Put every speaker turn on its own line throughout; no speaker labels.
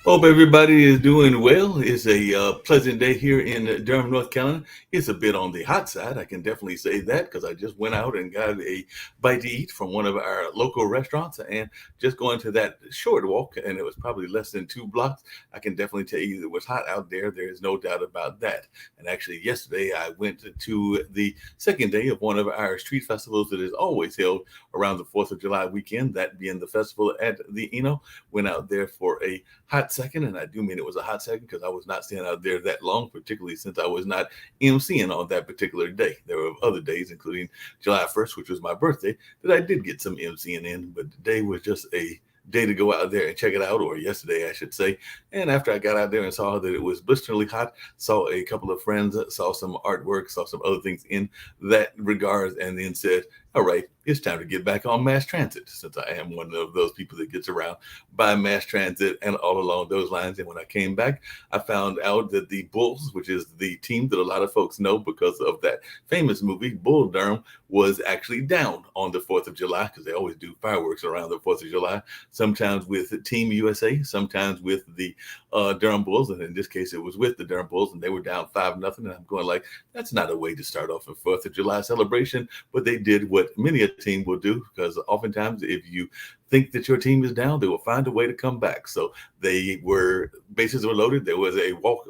Hope everybody is doing well. It's a pleasant day here in Durham, North Carolina. It's a bit on the hot side. I can definitely say that because I just went out and got a bite to eat from one of our local restaurants and just going to that short walk, and it was probably less than 2 blocks. I can definitely tell you it was hot out there. There is no doubt about that. And actually, yesterday I went to the second day of one of our street festivals that is always held around the 4th of July weekend, that being the festival at the Eno. Went out there for a hot second, and I do mean it was a hot second because I was not staying out there that long, particularly since I was not emceeing on that particular day. There were other days, including July 1st, which was my birthday, that I did get some emceeing in, but today was just a day to go out there and check it out, or yesterday, I should say. And after I got out there and saw that it was blisteringly hot, saw a couple of friends, saw some artwork, saw some other things in that regards, and then said, all right, it's time to get back on mass transit, since I am one of those people that gets around by mass transit and all along those lines. And when I came back, I found out that the Bulls, which is the team that a lot of folks know because of that famous movie, Bull Durham, was actually down on the 4th of July because they always do fireworks around the 4th of July, sometimes with Team USA, sometimes with the Durham Bulls. And in this case, it was with the Durham Bulls, and they were down 5-0. And I'm going like, that's not a way to start off a 4th of July celebration. But they did what many a team will do, because oftentimes if you think that your team is down, they will find a way to come back. So they were, bases were loaded. There was a walk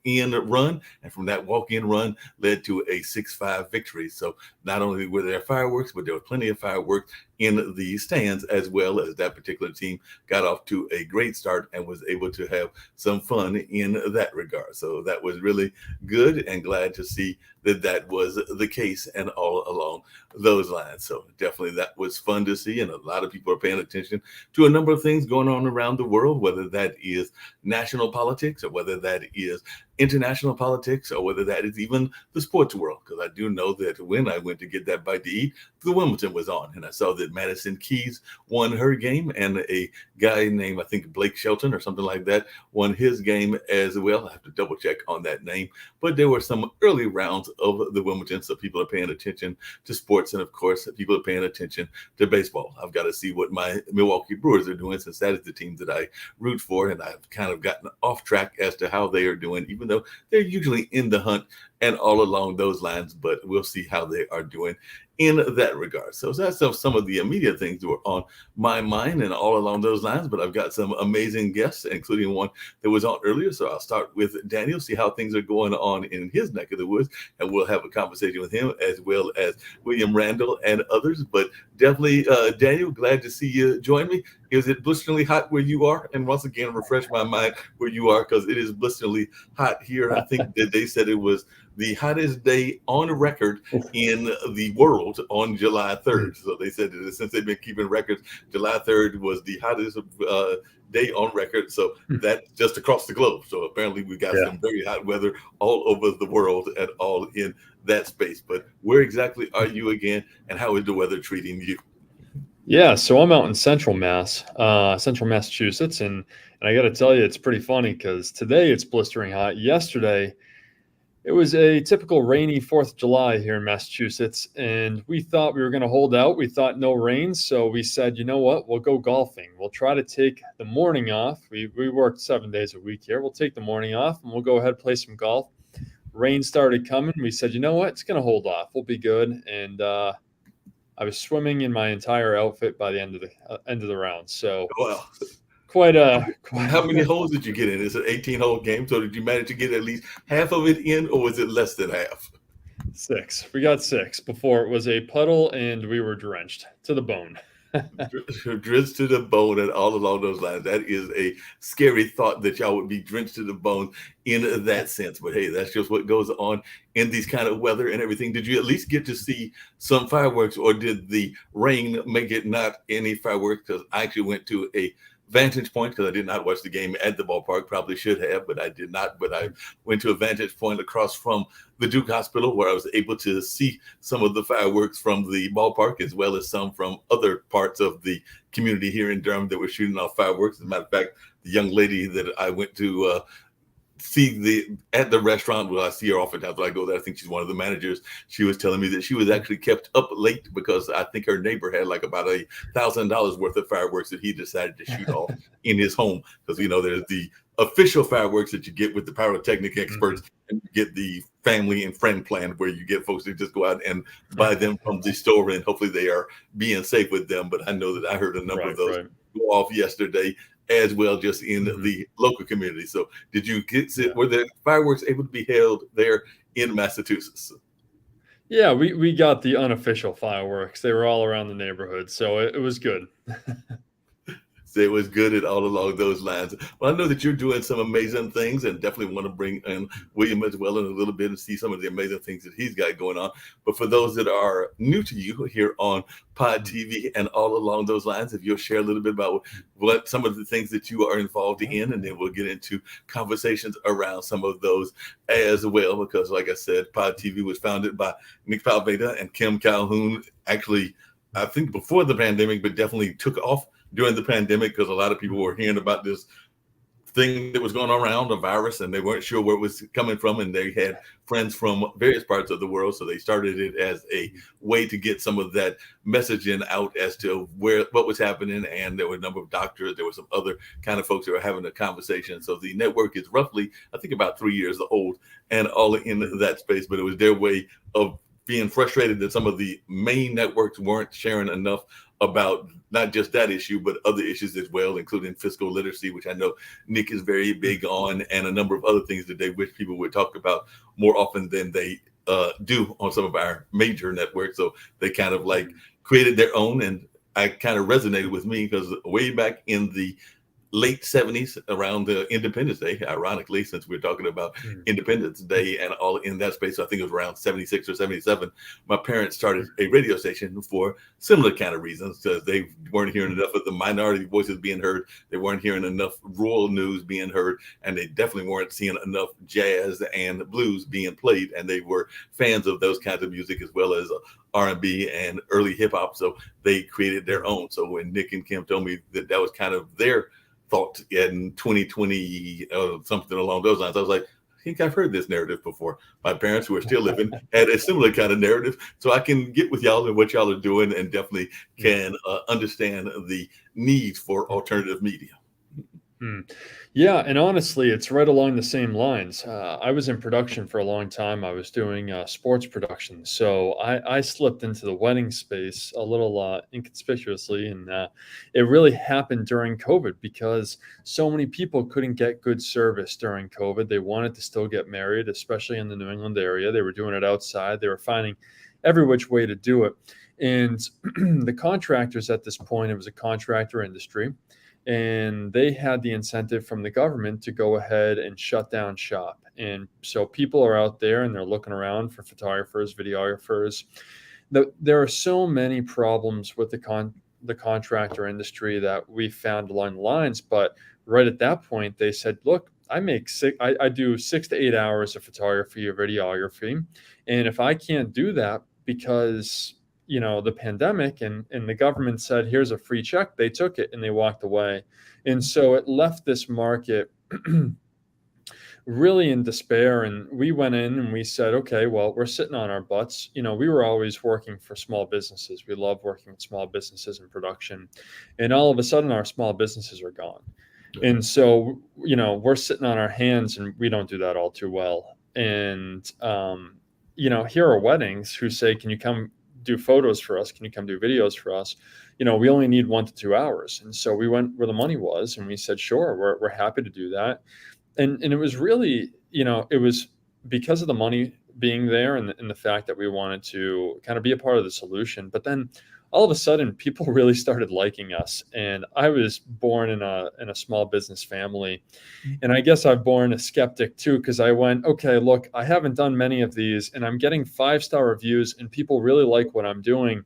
in run, and from that walk-in run led to a 6-5 victory. So not only were there fireworks, but there was plenty of fireworks in the stands, as well as that particular team got off to a great start and was able to have some fun in that regard. So that was really good, and glad to see that that was the case and all along those lines. So definitely that was fun to see, and a lot of people are paying attention to a number of things going on around the world, whether that is national politics or whether that is international politics or whether that is even the sports world. Because I do know that when I went to get that bite to eat, the Wimbledon was on, and I saw that Madison Keys won her game, and a guy named, I think, Blake Shelton or something like that, won his game as well. I have to double check on that name, but there were some early rounds of the Wimbledon, so people are paying attention to sports, and of course, people are paying attention to baseball. I've got to see what my Milwaukee Brewers are doing, since that is the team that I root for, and I've kind of gotten off track as to how they are doing, even though they're usually in the hunt and all along those lines, but we'll see how they are doing in that regard. So that's some of the immediate things that were on my mind and all along those lines. But I've got some amazing guests, including one that was on earlier. So I'll start with Daniel, see how things are going on in his neck of the woods, and we'll have a conversation with him, as well as William Randall and others. But definitely, Daniel, glad to see you join me. Is it blisteringly hot where you are? And once again, refresh my mind where you are, because it is blisteringly hot here. I think that they said it was the hottest day on record in the world on July 3rd. So they said that since they've been keeping records, July 3rd was the hottest day on record. So that's just across the globe. So apparently we got some very hot weather all over the world and all in that space. But where exactly are you again, and how is the weather treating you?
Yeah, so I'm out in central Massachusetts, and I got to tell you, it's pretty funny because today it's blistering hot. Yesterday, it was a typical rainy 4th of July here in Massachusetts, and we thought we were going to hold out. We thought no rain, so we said, you know what, we'll go golfing. We'll try to take the morning off. We worked 7 days a week here. We'll take the morning off, and we'll go ahead and play some golf. Rain started coming. We said, you know what, it's going to hold off. We'll be good, and I was swimming in my entire outfit by the end of the round. So
Well,
quite
how many holes did you get in? It's an 18-hole game. So did you manage to get at least half of it in, or was it less than half?
six. We got six before it was a puddle, and we were drenched to the bone.
Drenched to the bone and all along those lines. That is a scary thought, that y'all would be drenched to the bone in that sense. But hey, that's just what goes on in these kind of weather and everything. Did you at least get to see some fireworks, or did the rain make it not any fireworks? Because I actually went to a vantage point, because I did not watch the game at the ballpark. Probably should have, but I did not. But I went to a vantage point across from the Duke Hospital, where I was able to see some of the fireworks from the ballpark, as well as some from other parts of the community here in Durham that were shooting off fireworks. As a matter of fact, the young lady that I went to see the at the restaurant. Well, I see her oftentimes when I go there. I think she's one of the managers. She was telling me that she was actually kept up late because I think her neighbor had like about $1,000 worth of fireworks that he decided to shoot off in his home, because there's the official fireworks that you get with the pyrotechnic experts, and you get the family and friend plan where you get folks to just go out and buy them from the store, and hopefully they are being safe with them. But I know that I heard a number of those go off yesterday as well, just in the local community. So did you were the fireworks able to be held there in Massachusetts?
Yeah, we got the unofficial fireworks. They were all around the neighborhood, so it was good.
It was good at all along those lines. Well, I know that you're doing some amazing things, and definitely want to bring in William as well in a little bit and see some of the amazing things that he's got going on. But for those that are new to you here on Pod TV and all along those lines, if you'll share a little bit about what some of the things that you are involved in, and then we'll get into conversations around some of those as well. Because like I said, Pod TV was founded by Nick Palveda and Kim Calhoun, actually, I think before the pandemic, but definitely took off during the pandemic, because a lot of people were hearing about this thing that was going around, a virus, and they weren't sure where it was coming from, and they had friends from various parts of the world, so they started it as a way to get some of that messaging out as to what was happening. And there were a number of doctors, there were some other kind of folks that were having a conversation. So the network is roughly, I think, about 3 years old and all in that space, but it was their way of being frustrated that some of the main networks weren't sharing enough about not just that issue, but other issues as well, including fiscal literacy, which I know Nick is very big on, and a number of other things that they wish people would talk about more often than they do on some of our major networks. So they kind of like created their own, and I kind of resonated with me because way back in the late 70s, around the Independence Day, ironically, since we're talking about Independence Day and all in that space, I think it was around 76 or 77, my parents started a radio station for similar kind of reasons, because they weren't hearing enough of the minority voices being heard. They weren't hearing enough rural news being heard, and they definitely weren't seeing enough jazz and blues being played. And they were fans of those kinds of music as well as R&B and early hip hop. So they created their own. So when Nick and Kim told me that that was kind of their thought in 2020, something along those lines, I was like, I think I've heard this narrative before. My parents, who are still living, had a similar kind of narrative. So I can get with y'all and what y'all are doing, and definitely can understand the need for alternative media.
Yeah, and honestly, it's right along the same lines. I was in production for a long time. I was doing sports production, so I slipped into the wedding space a little inconspicuously, and it really happened during COVID because so many people couldn't get good service during COVID. They wanted to still get married, especially in the New England area. They were doing it outside. They were finding every which way to do it, and the contractors at this point, it was a contractor industry, and they had the incentive from the government to go ahead and shut down shop. And so people are out there and they're looking around for photographers, videographers. There are so many problems with the contractor industry that we found along the lines. But right at that point, they said, look, I do 6 to 8 hours of photography or videography. And if I can't do that because the pandemic and the government said, here's a free check, they took it and they walked away. And so it left this market really in despair. And we went in and we said, okay, well, we're sitting on our butts. We were always working for small businesses. We love working with small businesses in production. And all of a sudden our small businesses are gone. And so, we're sitting on our hands, and we don't do that all too well. And, here are weddings who say, can you come do photos for us? Can you come do videos for us? We only need 1 to 2 hours. And so we went where the money was, and we said, sure, we're happy to do that. And it was really, it was because of the money being there and the fact that we wanted to kind of be a part of the solution. But then all of a sudden people really started liking us. And I was born in a small business family. And I guess I've born a skeptic too, because I went, okay, look, I haven't done many of these and I'm getting 5-star reviews and people really like what I'm doing.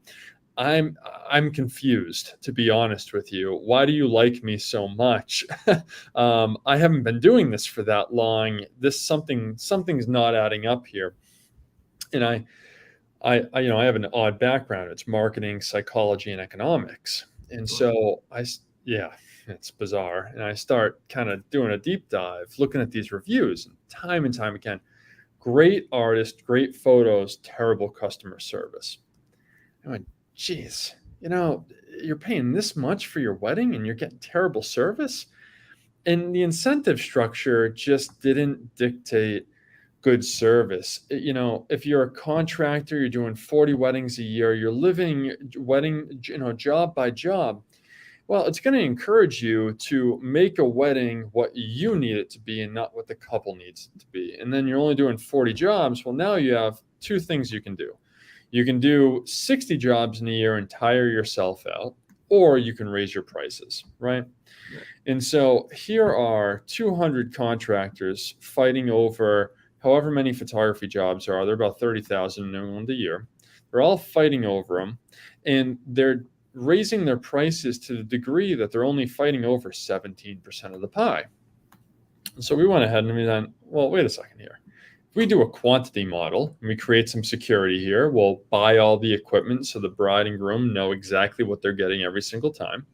I'm confused, to be honest with you. Why do you like me so much? I haven't been doing this for that long. Something's not adding up here. And I have an odd background. It's marketing, psychology, and economics. And so yeah, it's bizarre. And I start kind of doing a deep dive, looking at these reviews, and time again, great artist, great photos, terrible customer service. I went, geez, you're paying this much for your wedding and you're getting terrible service. And the incentive structure just didn't dictate good service. If you're a contractor, you're doing 40 weddings a year, you're living wedding, job by job. Well, it's going to encourage you to make a wedding what you need it to be and not what the couple needs it to be. And then you're only doing 40 jobs. Well, now you have two things you can do. You can do 60 jobs in a year and tire yourself out, or you can raise your prices, right?
Yeah.
And so here are 200 contractors fighting over however many photography jobs there are. There are about 30,000 in New England a year. They're all fighting over them, and they're raising their prices to the degree that they're only fighting over 17% of the pie. And so we went ahead and we went, well, wait a second here. If we do a quantity model and we create some security here, we'll buy all the equipment so the bride and groom know exactly what they're getting every single time.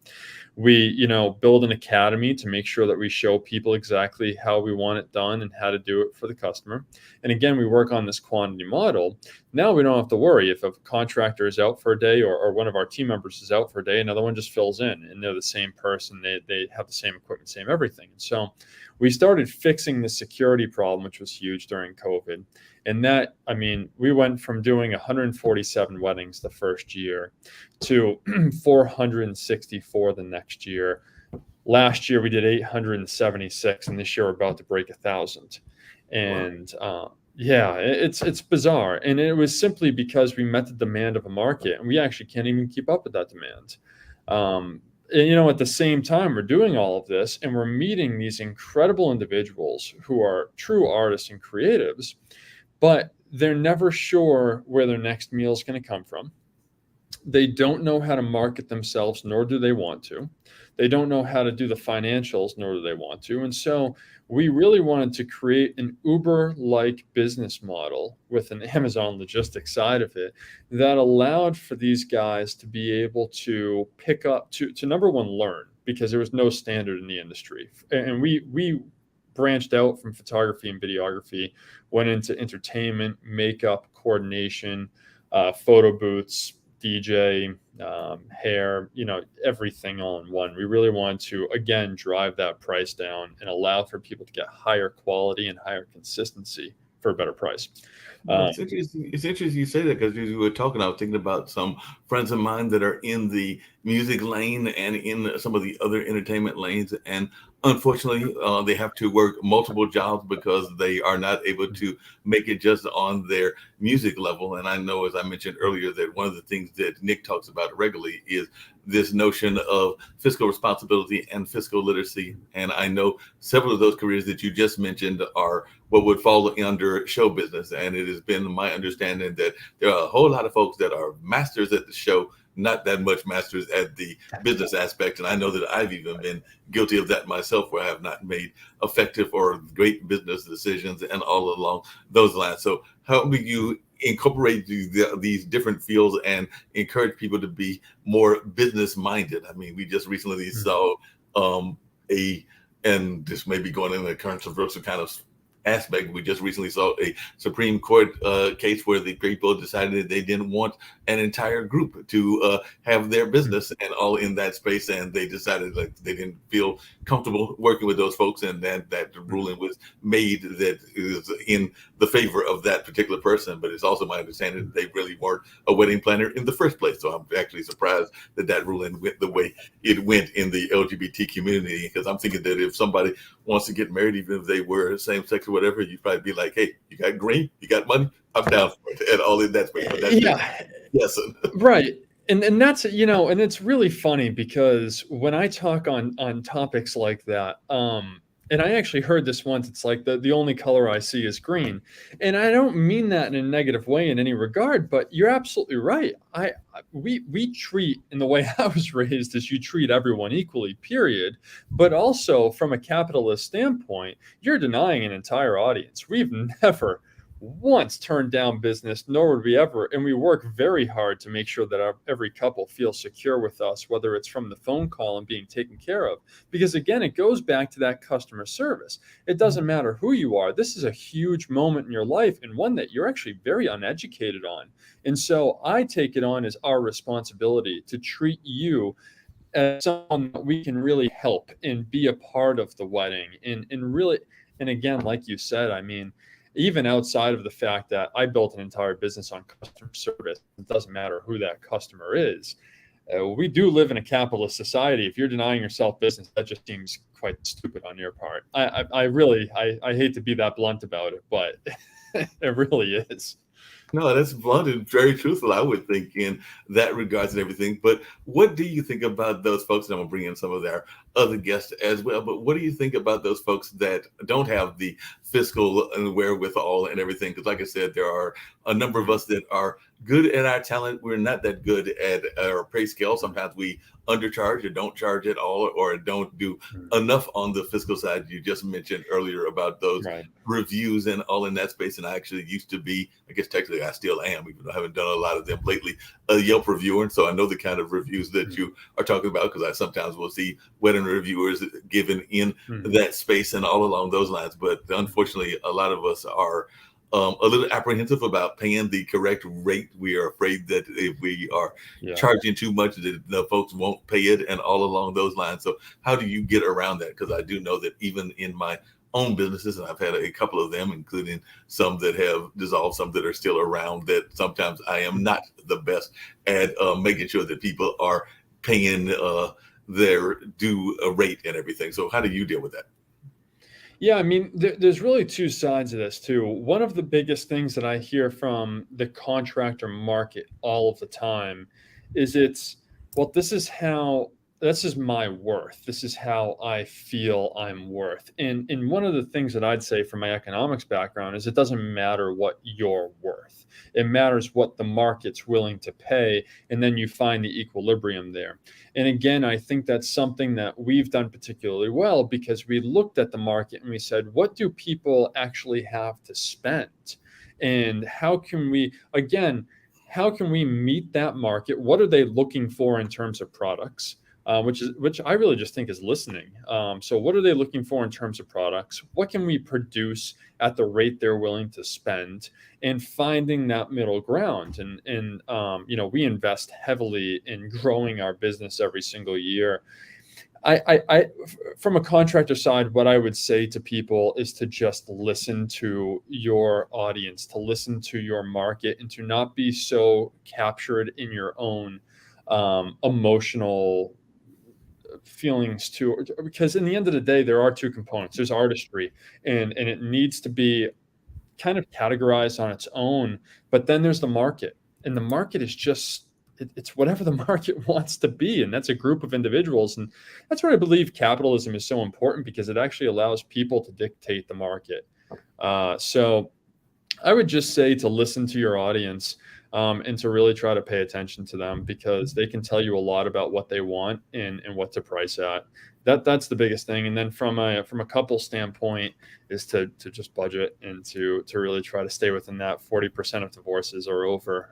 We, build an academy to make sure that we show people exactly how we want it done and how to do it for the customer. And again, we work on this quantity model. Now we don't have to worry if a contractor is out for a day or one of our team members is out for a day, another one just fills in and they're the same person. They have the same equipment, same everything. And so we started fixing the security problem, which was huge during COVID. And we went from doing 147 weddings the first year to 464 the next year. Last year we did 876, and this year we're about to break 1,000. And it's bizarre. And it was simply because we met the demand of a market, and we actually can't even keep up with that demand. At the same time, we're doing all of this, and we're meeting these incredible individuals who are true artists and creatives, but they're never sure where their next meal is going to come from. They don't know how to market themselves, nor do they want to. They don't know how to do the financials, nor do they want to. And so we really wanted to create an Uber-like business model with an Amazon logistics side of it that allowed for these guys to be able to pick up, to number one, learn, because there was no standard in the industry. And we branched out from photography and videography, went into entertainment, makeup, coordination, photo booths, DJ, hair, everything all in one. We really wanted to, again, drive that price down and allow for people to get higher quality and higher consistency for a better price.
It's interesting. It's interesting you say that, because as you were talking, I was thinking about some friends of mine that are in the music lane and in some of the other entertainment lanes. And unfortunately, they have to work multiple jobs because they are not able to make it just on their music level. And I know, as I mentioned earlier, that one of the things that Nick talks about regularly is this notion of fiscal responsibility and fiscal literacy. And I know several of those careers that you just mentioned are what would fall under show business. And it has been my understanding that there are a whole lot of folks that are masters at the show, not that much masters at the business aspect. And I know that I've even been guilty of that myself, where I have not made effective or great business decisions and all along those lines. So how do you incorporate these different fields and encourage people to be more business minded? I mean, we just recently saw and this may be going in a controversial kind of aspect. We just recently saw a Supreme Court case where the people decided that they didn't want an entire group to have their business and all in that space, and they decided like they didn't feel comfortable working with those folks, and that ruling was made that is in the favor of that particular person. But it's also my understanding that they really weren't a wedding planner in the first place. So I'm actually surprised that ruling went the way it went in the LGBT community, because I'm thinking that if somebody wants to get married, even if they were same sex or whatever, you'd probably be like, hey, you got green, you got money, I'm down for it, and all in that space. But that's yes.
Right. And that's, and it's really funny because when I talk on topics like that, and I actually heard this once, it's like the only color I see is green. And I don't mean that in a negative way in any regard, but you're absolutely right. We treat, in the way I was raised, is you treat everyone equally, period. But also from a capitalist standpoint, you're denying an entire audience. We've never once turned down business, nor would we ever. And we work very hard to make sure that every couple feels secure with us, whether it's from the phone call and being taken care of. Because again, it goes back to that customer service. It doesn't matter who you are. This is a huge moment in your life, and one that you're actually very uneducated on. And so I take it on as our responsibility to treat you as someone that we can really help and be a part of the wedding. And really, and again, like you said, I mean, even outside of the fact that I built an entire business on customer service, it doesn't matter who that customer is. We do live in a capitalist society. If you're denying yourself business, that just seems quite stupid on your part. I really hate to be that blunt about it, but it really is.
No, that's blunt and very truthful, I would think, in that regards and everything. But what do you think about those folks? And I'm going to bring in some of their other guests as well. But what do you think about those folks that don't have the fiscal and wherewithal and everything? Because, like I said, there are a number of us that are good at our talent. We're not that good at our pay scale. Sometimes we undercharge or don't charge at all, or don't do enough on the fiscal side. You just mentioned earlier about those reviews and all in that space. And I actually used to be, I guess technically I still am, even though I haven't done a lot of them lately, a Yelp reviewer. And so I know the kind of reviews that you are talking about, because I sometimes will see wedding reviewers given in that space and all along those lines. But unfortunately, a lot of us are a little apprehensive about paying the correct rate. We are afraid that if we are charging too much, that the folks won't pay it, and all along those lines. So how do you get around that? Because I do know that even in my own businesses, and I've had a couple of them, including some that have dissolved, some that are still around, that sometimes I am not the best at making sure that people are paying their due rate and everything. So how do you deal with that?
Yeah, I mean, there's really two sides of this too. One of the biggest things that I hear from the contractor market all of the time is well, this is my worth. This is how I feel I'm worth. And one of the things that I'd say from my economics background is it doesn't matter what you're worth. It matters what the market's willing to pay, and then you find the equilibrium there. And again, I think that's something that we've done particularly well, because we looked at the market and we said, what do people actually have to spend? And how can we meet that market? What are they looking for in terms of products? Which I really just think is listening. So what are they looking for in terms of products? What can we produce at the rate they're willing to spend, and finding that middle ground? And we invest heavily in growing our business every single year. I from a contractor side, what I would say to people is to just listen to your audience, to listen to your market, and to not be so captured in your own emotional feelings too, because in the end of the day, there are two components. There's artistry, and it needs to be kind of categorized on its own, but then there's the market, and the market is just it's whatever the market wants to be, and that's a group of individuals. And that's where I believe capitalism is so important, because it actually allows people to dictate the market. So I would just say to listen to your audience, and to really try to pay attention to them, because they can tell you a lot about what they want and what to price at. That's the biggest thing. And then from a couple standpoint is to just budget, and to really try to stay within that. 40% of divorces are over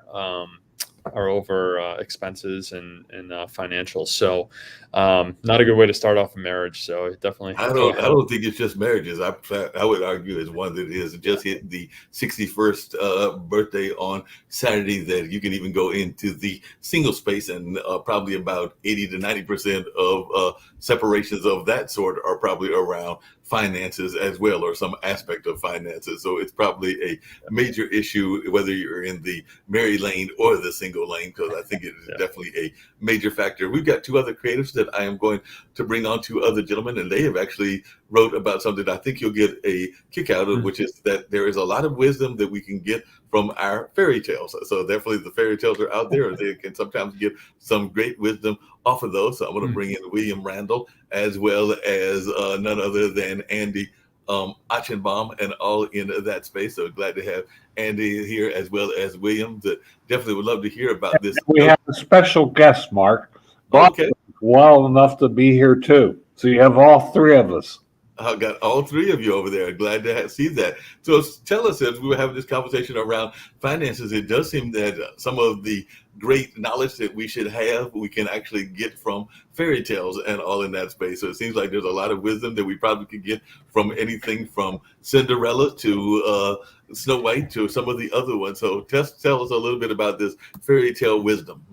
expenses and financials. So not a good way to start off a marriage. So definitely.
I don't think it's just marriages. I would argue it's one that is just hit the 61st birthday on Saturday, that you can even go into the single space, and probably about 80 to 90% of separations of that sort are probably around finances as well, or some aspect of finances. So it's probably a major issue whether you're in the married lane or the single lane, because I think it is definitely a major factor. We've got two other creatives that I am going to bring on, two other gentlemen, and they have actually wrote about something I think you'll get a kick out of, which is that there is a lot of wisdom that we can get from our fairy tales. So definitely the fairy tales are out there, and they can sometimes get some great wisdom off of those. So I'm going to bring in William Randall, as well as none other than Andy Achenbaum, and all in that space. So glad to have Andy here, as well as William. That definitely would love to hear about this.
We have a special guest, Mark. Bob, well enough to be here too. So you have all three of us.
I got all three of you over there. Glad to see that. So tell us, as we were having this conversation around finances, it does seem that some of the great knowledge that we should have, we can actually get from fairy tales and all in that space. So it seems like there's a lot of wisdom that we probably could get from anything from Cinderella to Snow White to some of the other ones. So just tell us a little bit about this fairy tale wisdom.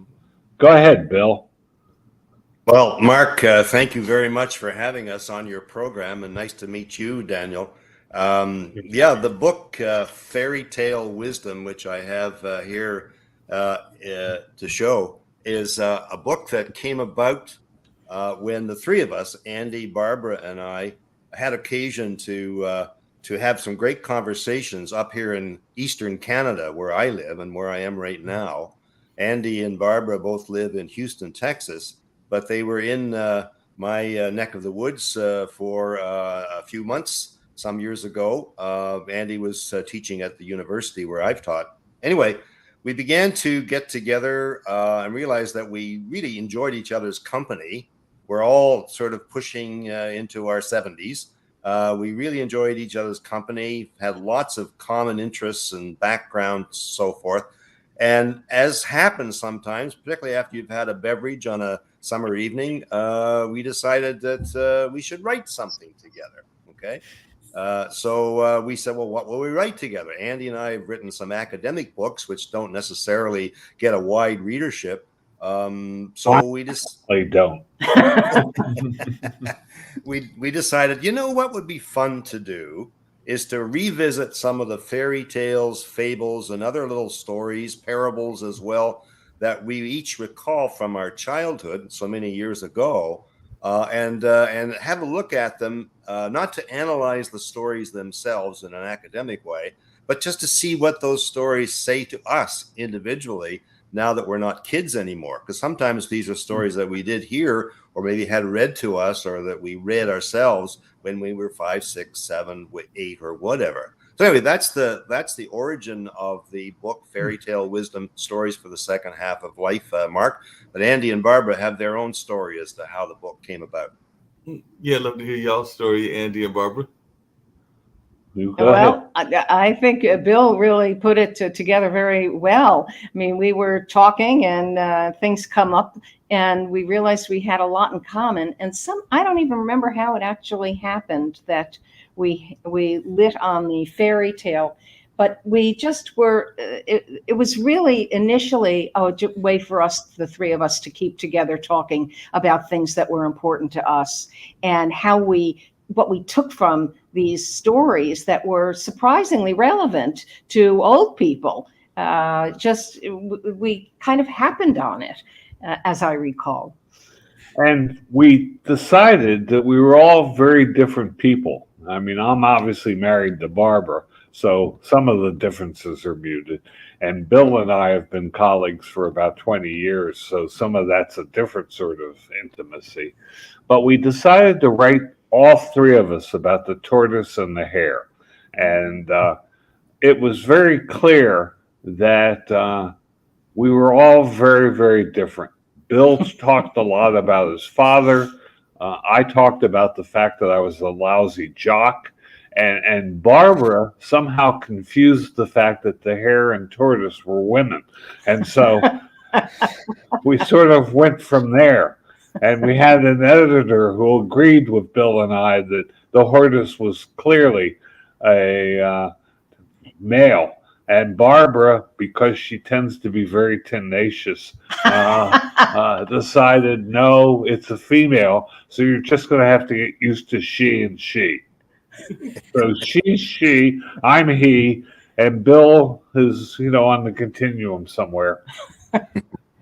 Go ahead, Bill.
Well, Mark, thank you very much for having us on your program, and nice to meet you, Daniel. The book Fairy Tale Wisdom, which I have here to show, is a book that came about when the three of us, Andy, Barbara, and I, had occasion to have some great conversations up here in Eastern Canada, where I live and where I am right now. Andy and Barbara both live in Houston, Texas, but they were in my neck of the woods for a few months some years ago. Andy was teaching at the university where I've taught. Anyway, we began to get together and realized that we really enjoyed each other's company. We're all sort of pushing into our 70s. We really enjoyed each other's company, had lots of common interests and backgrounds, so forth. And as happens sometimes, particularly after you've had a beverage on a summer evening, we decided that we should write something together. Okay. So we said, well, what will we write together? Andy and I have written some academic books, which don't necessarily get a wide readership. So we just
don't.
we decided, you know, what would be fun to do is to revisit some of the fairy tales, fables, and other little stories, parables as well, that we each recall from our childhood so many years ago, and have a look at them, not to analyze the stories themselves in an academic way, but just to see what those stories say to us individually now that we're not kids anymore. Because sometimes these are stories that we did hear or maybe had read to us or that we read ourselves when we were 5, 6, 7, 8, or whatever. So anyway, that's the origin of the book Fairy Tale Wisdom, Stories for the Second Half of Life, Mark. But Andy and Barbara have their own story as to how the book came about.
Yeah, I'd love to hear y'all's story, Andy and Barbara.
Well, I think Bill really put it together very well. I mean, we were talking and things come up and we realized we had a lot in common. And I don't even remember how it actually happened that we lit on the fairy tale, but we just were, it was really initially a way for us, the three of us, to keep together talking about things that were important to us and what we took from these stories that were surprisingly relevant to old people. We kind of happened on it, as I recall.
And we decided that we were all very different people. I mean, I'm obviously married to Barbara, so some of the differences are muted. And Bill and I have been colleagues for about 20 years, so some of that's a different sort of intimacy. But we decided to write, all three of us, about the tortoise and the hare. And it was very clear that we were all very, very different. Bill talked a lot about his father. I talked about the fact that I was a lousy jock. And Barbara somehow confused the fact that the hare and tortoise were women. And so we sort of went from there. And we had an editor who agreed with Bill and I that the tortoise was clearly a male. And Barbara, because she tends to be very tenacious, decided, no, it's a female. So you're just going to have to get used to she and she. So she's she, I'm he, and Bill is, on the continuum somewhere.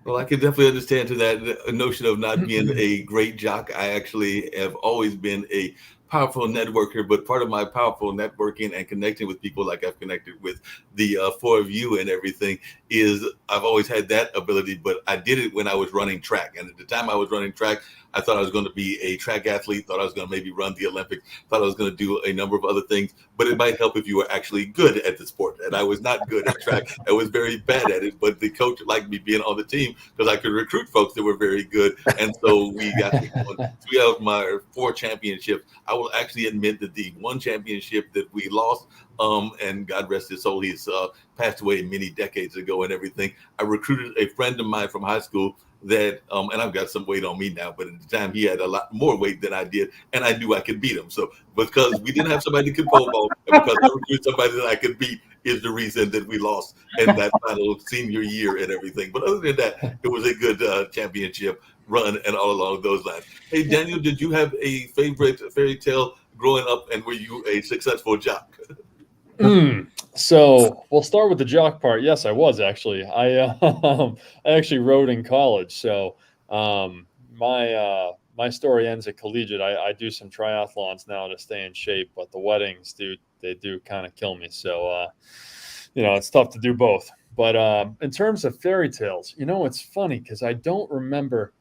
Well, I can definitely understand to that notion of not being a great jock. I actually have always been a powerful networker, but part of my powerful networking and connecting with people like I've connected with the four of you and everything is I've always had that ability, but I did it when I was running track. And at the time I was running track, I thought I was going to be a track athlete, thought I was going to maybe run the Olympics, thought I was going to do a number of other things, but it might help if you were actually good at the sport. And I was not good at track. I was very bad at it, but the coach liked me being on the team because I could recruit folks that were very good. And so we got 3 out of my 4 championships. I will actually admit that the one championship that we lost, and God rest his soul, he's passed away many decades ago and everything. I recruited a friend of mine from high school that, and I've got some weight on me now, but at the time he had a lot more weight than I did, and I knew I could beat him. So because we didn't have somebody that could pole vault, and because I recruited somebody that I could beat, is the reason that we lost in that final senior year and everything. But other than that, it was a good championship run and all along those lines. Hey, Daniel, did you have a favorite fairy tale growing up, and were you a successful jock?
So we'll start with the jock part. Yes, I was actually. I actually rode in college. So my story ends at collegiate. I do some triathlons now to stay in shape, but the weddings do kind of kill me. So it's tough to do both. But in terms of fairy tales, it's funny because I don't remember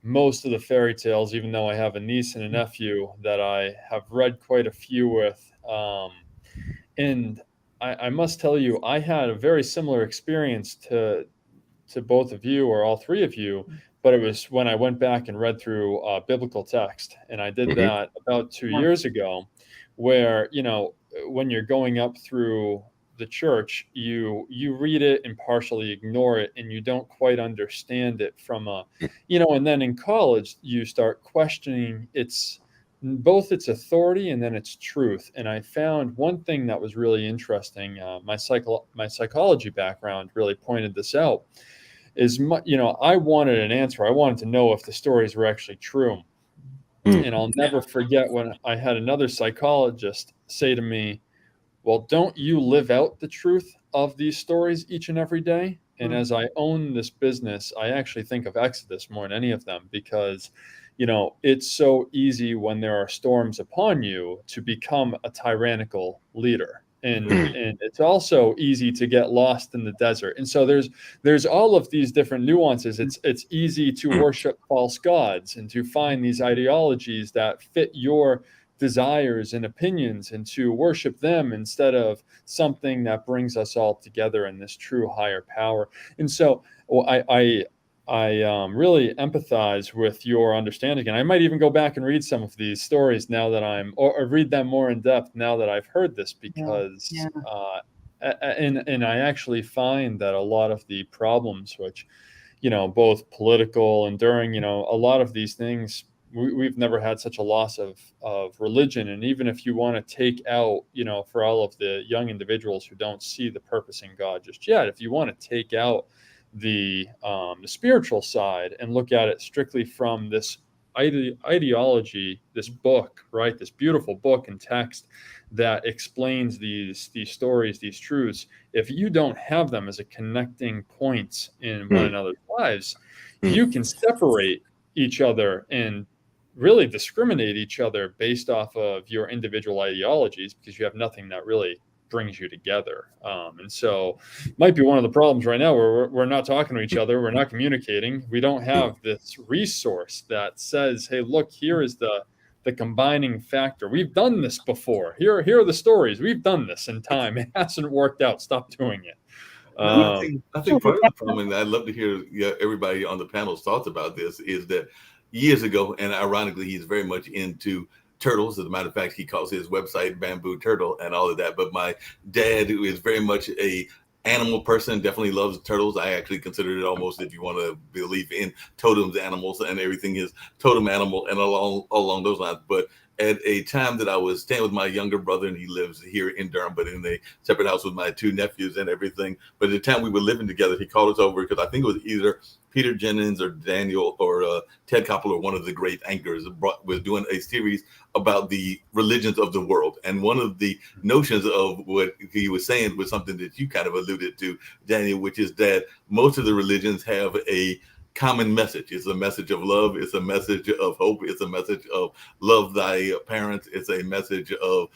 most of the fairy tales, even though I have a niece and a nephew that I have read quite a few with. And I must tell you, I had a very similar experience to both of you or all three of you, but it was when I went back and read through biblical text. And I did that about 2 years ago, where, when you're going up through the church, you read it and partially ignore it, and you don't quite understand it from and then in college, you start questioning both its authority and then its truth. And I found one thing that was really interesting. My psychology background really pointed this out. I wanted an answer. I wanted to know if the stories were actually true. And I'll never forget when I had another psychologist say to me, "Well, don't you live out the truth of these stories each and every day?" And as I own this business, I actually think of Exodus more than any of them, because it's so easy when there are storms upon you to become a tyrannical leader. And it's also easy to get lost in the desert. And so there's all of these different nuances. It's easy to worship false gods and to find these ideologies that fit your desires and opinions and to worship them instead of something that brings us all together in this true higher power. And so I really empathize with your understanding, and I might even go back and read some of these stories now that or read them more in depth now that I've heard this, because and I actually find that a lot of the problems, which both political and during a lot of these things, we've never had such a loss of religion. And even if you want to take out, for all of the young individuals who don't see the purpose in God just yet, if you want to take out the spiritual side and look at it strictly from this ideology, this book, right? This beautiful book and text that explains these stories, these truths. If you don't have them as a connecting point in one another's lives, you can separate each other and really discriminate each other based off of your individual ideologies, because you have nothing that really brings you together. And so might be one of the problems right now where we're not talking to each other. We're not communicating. We don't have this resource that says, hey, look, here is the combining factor. We've done this before. Here are the stories. We've done this in time. It hasn't worked out. Stop doing it.
I think part of the problem, and I'd love to hear everybody on the panel's thoughts about this, is that years ago, and ironically, he's very much into turtles. As a matter of fact, he calls his website Bamboo Turtle and all of that. But my dad, who is very much a animal person, definitely loves turtles. I actually consider it almost, if you want to believe in totems, animals and everything, is totem animal and along those lines. But at a time that I was staying with my younger brother, and he lives here in Durham, but in a separate house with my two nephews and everything. But at the time we were living together, he called us over because I think it was either Peter Jennings or Daniel or Ted Koppel, or one of the great anchors, was doing a series about the religions of the world. And one of the notions of what he was saying was something that you kind of alluded to, Daniel, which is that most of the religions have a common message. It's a message of love. It's a message of hope. It's a message of love thy parents. It's a message of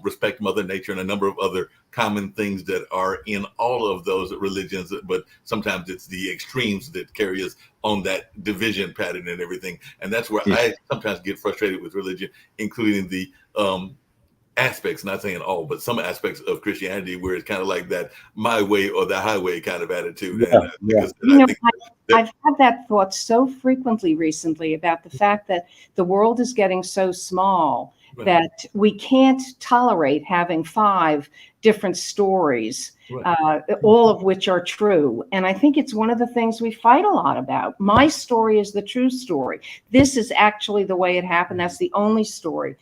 respect Mother Nature, and a number of other common things that are in all of those religions. But sometimes it's the extremes that carry us on that division pattern and everything. And that's where I sometimes get frustrated with religion, including the aspects, not saying all, but some aspects of Christianity, where it's kind of like that my way or the highway kind of attitude.
I've had that thought so frequently recently about the fact that the world is getting so small,
Right.
that we can't tolerate having 5 different stories,
Right.
all of which are true. And I think it's one of the things we fight a lot about. My story is the true story. This is actually the way it happened. That's the only story.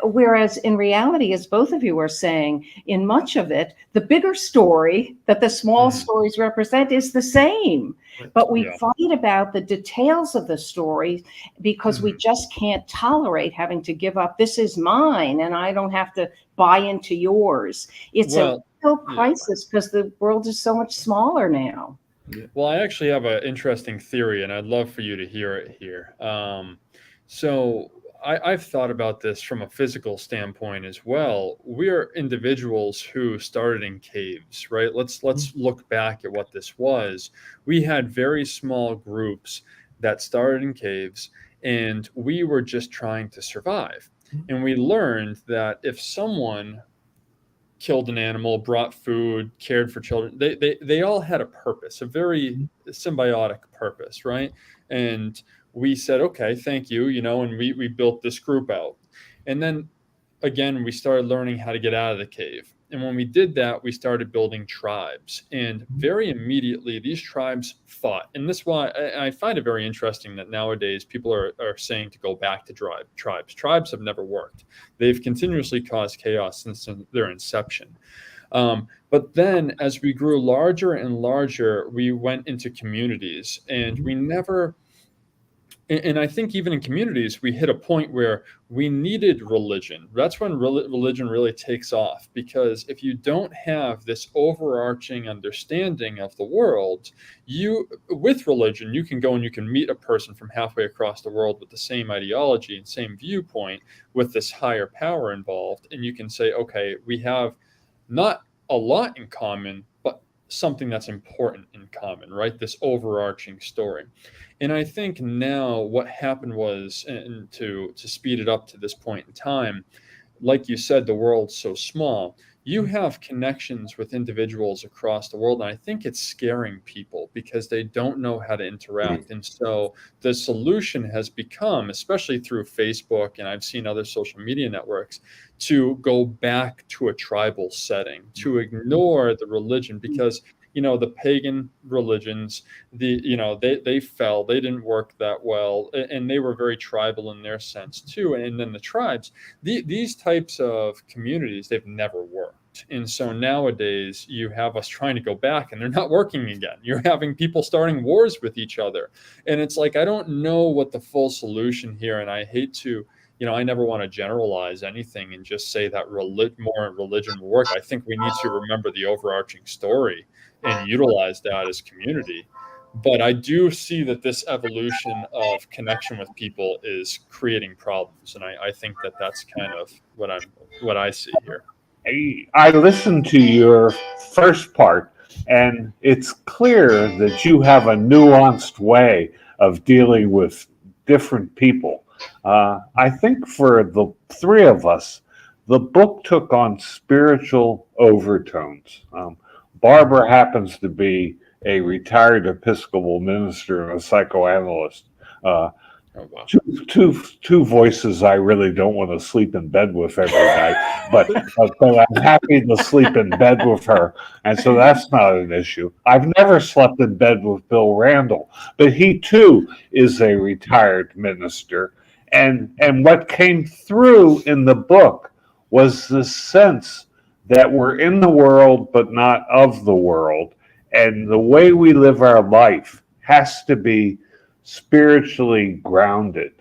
Whereas in reality, as both of you are saying, in much of it, the bigger story that the small stories represent is the same.
Right.
But we
Yeah.
fight about the details of the story because we just can't tolerate having to give up. This is mine, and I don't have to buy into yours. It's a
Well,
real
yeah.
crisis because the world is so much smaller now.
Well, I actually have an interesting theory, and I'd love for you to hear it here. So I've thought about this from a physical standpoint as well. We're individuals who started in caves, right? Let's look back at what this was. We had very small groups that started in caves, and we were just trying to survive. And we learned that if someone killed an animal, brought food, cared for children, they all had a purpose, a very symbiotic purpose, right? And we said, okay, thank you, and we built this group out. And then again, we started learning how to get out of the cave. And when we did that, we started building tribes. And very immediately, these tribes fought. And this is why I find it very interesting that nowadays people are saying to go back to tribes. Tribes have never worked. They've continuously caused chaos since their inception. But then as we grew larger and larger, we went into communities, and we never... And I think even in communities, we hit a point where we needed religion. That's when religion really takes off, because if you don't have this overarching understanding of the world, with religion, you can go and you can meet a person from halfway across the world with the same ideology and same viewpoint with this higher power involved. And you can say, okay, we have not a lot in common, but something that's important in common, right? This overarching story. And I think now what happened was, and to speed it up to this point in time, like you said, the world's so small. You have connections with individuals across the world, and I think it's scaring people because they don't know how to interact. And so the solution has become, especially through Facebook, and I've seen other social media networks, to go back to a tribal setting, to ignore the religion, because the pagan religions, they fell, they didn't work that well, and they were very tribal in their sense too. And then the tribes, these types of communities, they've never worked. And so nowadays you have us trying to go back, and they're not working again. You're having people starting wars with each other. And it's like, I don't know what the full solution here, and I hate to, I never want to generalize anything and just say that more religion will work. I think we need to remember the overarching story and utilize that as community. But I do see that this evolution of connection with people is creating problems. And I think that that's kind of what I see here.
I listened to your first part, and it's clear that you have a nuanced way of dealing with different people. I think for the three of us, the book took on spiritual overtones. Barbara happens to be a retired Episcopal minister and a psychoanalyst.
Oh, wow.
Two voices I really don't want to sleep in bed with every night, but I'm happy to sleep in bed with her, and so that's not an issue. I've never slept in bed with Bill Randall, but he too is a retired minister, and what came through in the book was the sense that we're in the world but not of the world, and the way we live our life has to be spiritually grounded.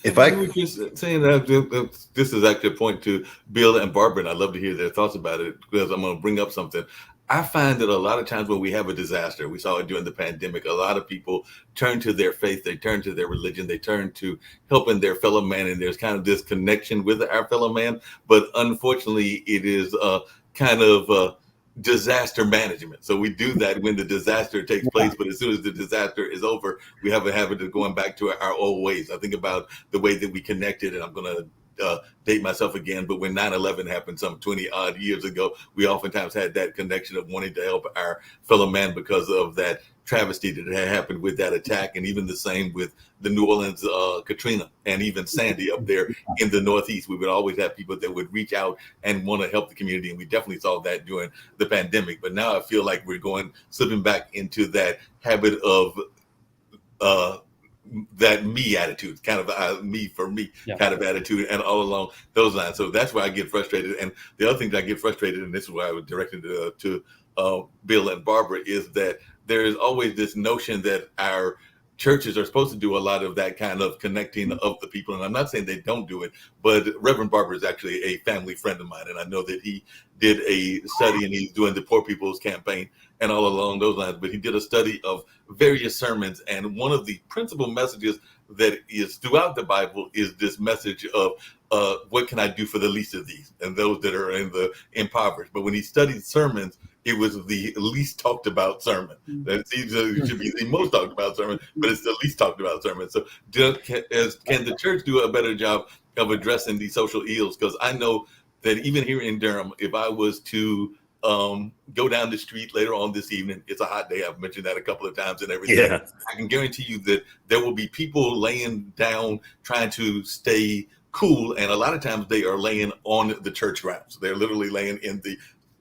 If I were just saying that, this is actually a point to Bill and Barbara, and I'd love to hear their thoughts about it, because I'm going to bring up something. I find that a lot of times when we have a disaster, we saw it during the pandemic, a lot of people turn to their faith, they turn to their religion, they turn to helping their fellow man, and there's kind of this connection with our fellow man. But unfortunately, it is kind of disaster management. So we do that when the disaster takes place, but as soon as the disaster is over, we have a habit of going back to our old ways. I think about the way that we connected, and I'm going to date myself again, but when 9/11 happened some 20 odd years ago, we oftentimes had that connection of wanting to help our fellow man because of that travesty that had happened with that attack. And even the same with the New Orleans Katrina and even Sandy up there in the Northeast. We would always have people that would reach out and want to help the community. And we definitely saw that during the pandemic. But now I feel like we're slipping back into that habit of that me attitude, kind of me for me kind of attitude, and all along those lines. So that's why I get frustrated. And the other thing that I get frustrated, and this is why I was directed to Bill and Barbara, is that there is always this notion that our churches are supposed to do a lot of that kind of connecting of the people. And I'm not saying they don't do it, but Reverend Barber is actually a family friend of mine. And I know that he did a study, and he's doing the Poor People's Campaign and all along those lines. But he did a study of various sermons. And one of the principal messages that is throughout the Bible is this message of what can I do for the least of these and those that are impoverished. But when he studied sermons, it was the least talked about sermon. That seems it should be the most talked about sermon, but it's the least talked about sermon. So can the church do a better job of addressing these social ills? Because I know that even here in Durham, if I was to go down the street later on this evening, it's a hot day. I've mentioned that a couple of times and everything.
Yeah.
I can guarantee you that there will be people laying down trying to stay cool. And a lot of times they are laying on the church grounds. They're literally laying in the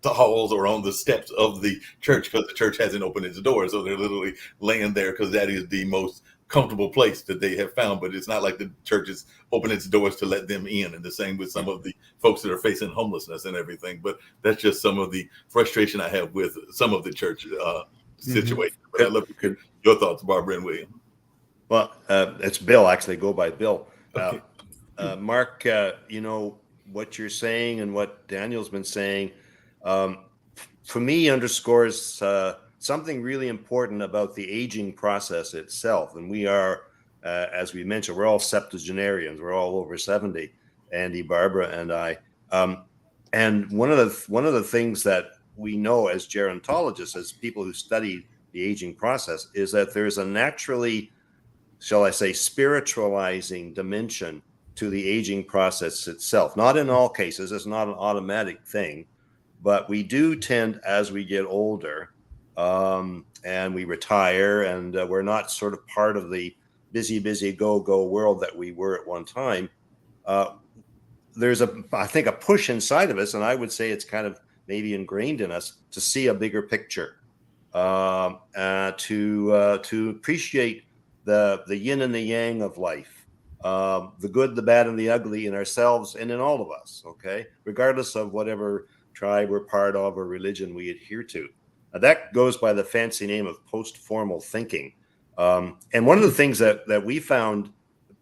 halls or on the steps of the church because the church hasn't opened its doors. So they're literally laying there because that is the most comfortable place that they have found. But it's not like the church is open its doors to let them in. And the same with some of the folks that are facing homelessness and everything. But that's just some of the frustration I have with some of the church situation. But I'd love to hear your thoughts, Barbara and William.
Well, it's Bill, actually. Go by Bill.
Okay.
Mark, you know, what you're saying and what Daniel's been saying, for me, underscores something really important about the aging process itself. And we are, as we mentioned, we're all septuagenarians. We're all over 70, Andy, Barbara, and I. And one of the things that we know as gerontologists, as people who study the aging process, is that there's a naturally, shall I say, spiritualizing dimension to the aging process itself. Not in all cases, it's not an automatic thing, but we do tend, as we get older and we retire, and we're not sort of part of the busy, go world that we were at one time. There's I think a push inside of us, and I would say it's kind of maybe ingrained in us to see a bigger picture, to appreciate the yin and the yang of life, the good, the bad, and the ugly in ourselves and in all of us, okay? Regardless of whatever tribe we're part of or religion we adhere to. That goes by the fancy name of post-formal thinking. And one of the things that we found,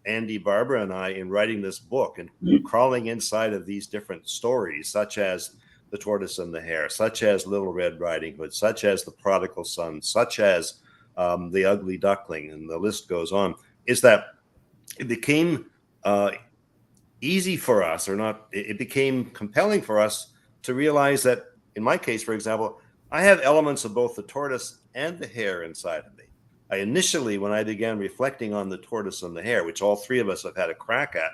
Andy, Barbara, and I, in writing this book and crawling inside of these different stories, such as The Tortoise and the Hare, such as Little Red Riding Hood, such as The Prodigal Son, such as The Ugly Duckling, and the list goes on, is that it became easy for us, or not, it became compelling for us to realize that, in my case, for example, I have elements of both the tortoise and the hare inside of me. I initially, when I began reflecting on the tortoise and the hare, which all three of us have had a crack at,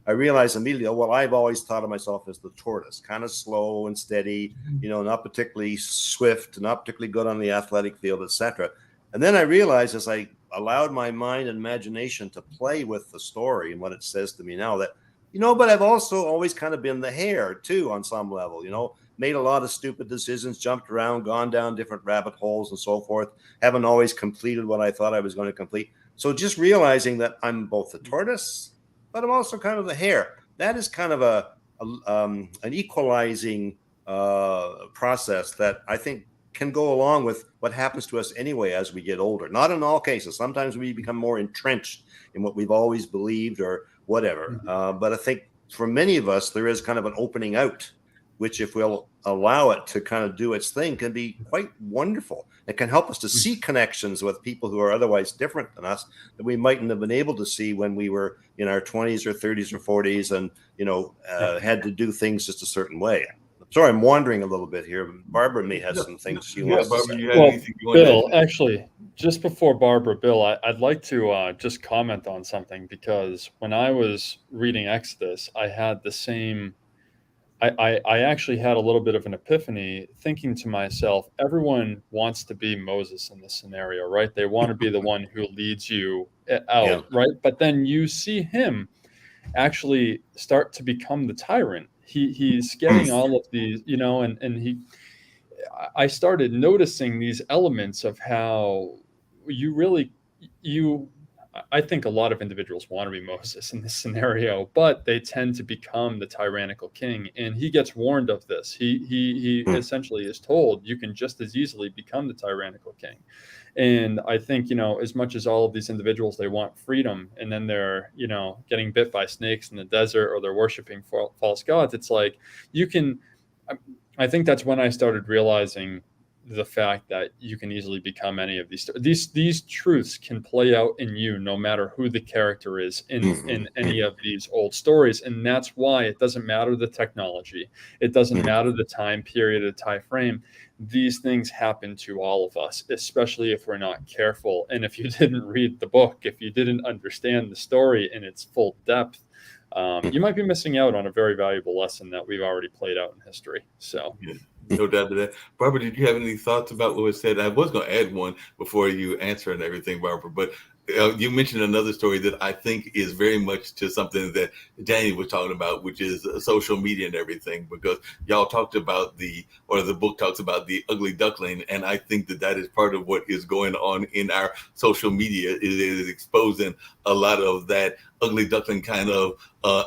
I realized immediately, oh, well, I've always thought of myself as the tortoise, kind of slow and steady, you know, not particularly swift, not particularly good on the athletic field, etc. And then I realized, as I allowed my mind and imagination to play with the story and what it says to me now, that, you know, but I've also always kind of been the hare too, on some level, you know, made a lot of stupid decisions, jumped around, gone down different rabbit holes and so forth. Haven't always completed what I thought I was going to complete. So just realizing that I'm both the tortoise, but I'm also kind of the hare. That is kind of an equalizing process that I think can go along with what happens to us anyway as we get older. Not in all cases. Sometimes we become more entrenched in what we've always believed or whatever. But I think for many of us, there is kind of an opening out, which, if we'll allow it to kind of do its thing, can be quite wonderful. It can help us to see connections with people who are otherwise different than us that we mightn't have been able to see when we were in our 20s or 30s or 40s and, you know, had to do things just a certain way. Sorry, I'm wandering a little bit here. Barbara may have some things she
Yeah,
wants to
Barbara,
say.
you had
Well,
anything you wanted to
Bill,
add?
actually, just before Barbara, Bill, I'd like to just comment on something because when I was reading Exodus, I had the same. I actually had a little bit of an epiphany thinking to myself, everyone wants to be Moses in this scenario, right? They want to be the one who leads you
Yeah.
out, right? But then you see him actually start to become the tyrant. He's getting all of these, and I started noticing these elements of how you really you I think a lot of individuals want to be Moses in this scenario, but they tend to become the tyrannical king. And he gets warned of this. He
Mm.
essentially is told you can just as easily become the tyrannical king. And I think, as much as all of these individuals, they want freedom and then they're, getting bit by snakes in the desert or they're worshiping false gods, it's like you can. I think that's when I started realizing the fact that you can easily become any of these truths can play out in you no matter who the character is in any of these old stories. And that's why it doesn't matter the technology, it doesn't matter the time period, the time frame. These things happen to all of us, especially if we're not careful. And if you didn't read the book, if you didn't understand the story in its full depth, you might be missing out on a very valuable lesson that we've already played out in history. So,
Yeah, no doubt to that. Barbara, did you have any thoughts about what was said? I was going to add one before you answer and everything, Barbara, but you mentioned another story that I think is very much to something that Danny was talking about, which is social media and everything, because y'all talked about the book talks about the ugly duckling. And I think that is part of what is going on in our social media. It is exposing a lot of that ugly duckling kind of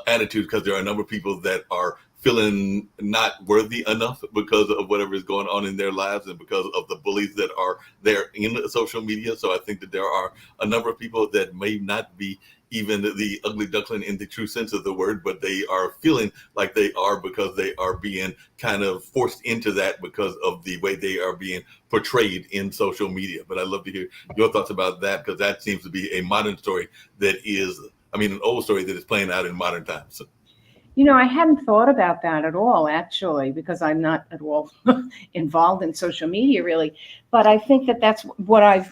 attitude, because there are a number of people that are feeling not worthy enough because of whatever is going on in their lives and because of the bullies that are there in social media. So I think that there are a number of people that may not be even the ugly duckling in the true sense of the word, but they are feeling like they are because they are being kind of forced into that because of the way they are being portrayed in social media. But I'd love to hear your thoughts about that, because that seems to be a modern story that is, an old story that is playing out in modern times. So.
I hadn't thought about that at all, actually, because I'm not at all involved in social media, really. But I think that's what I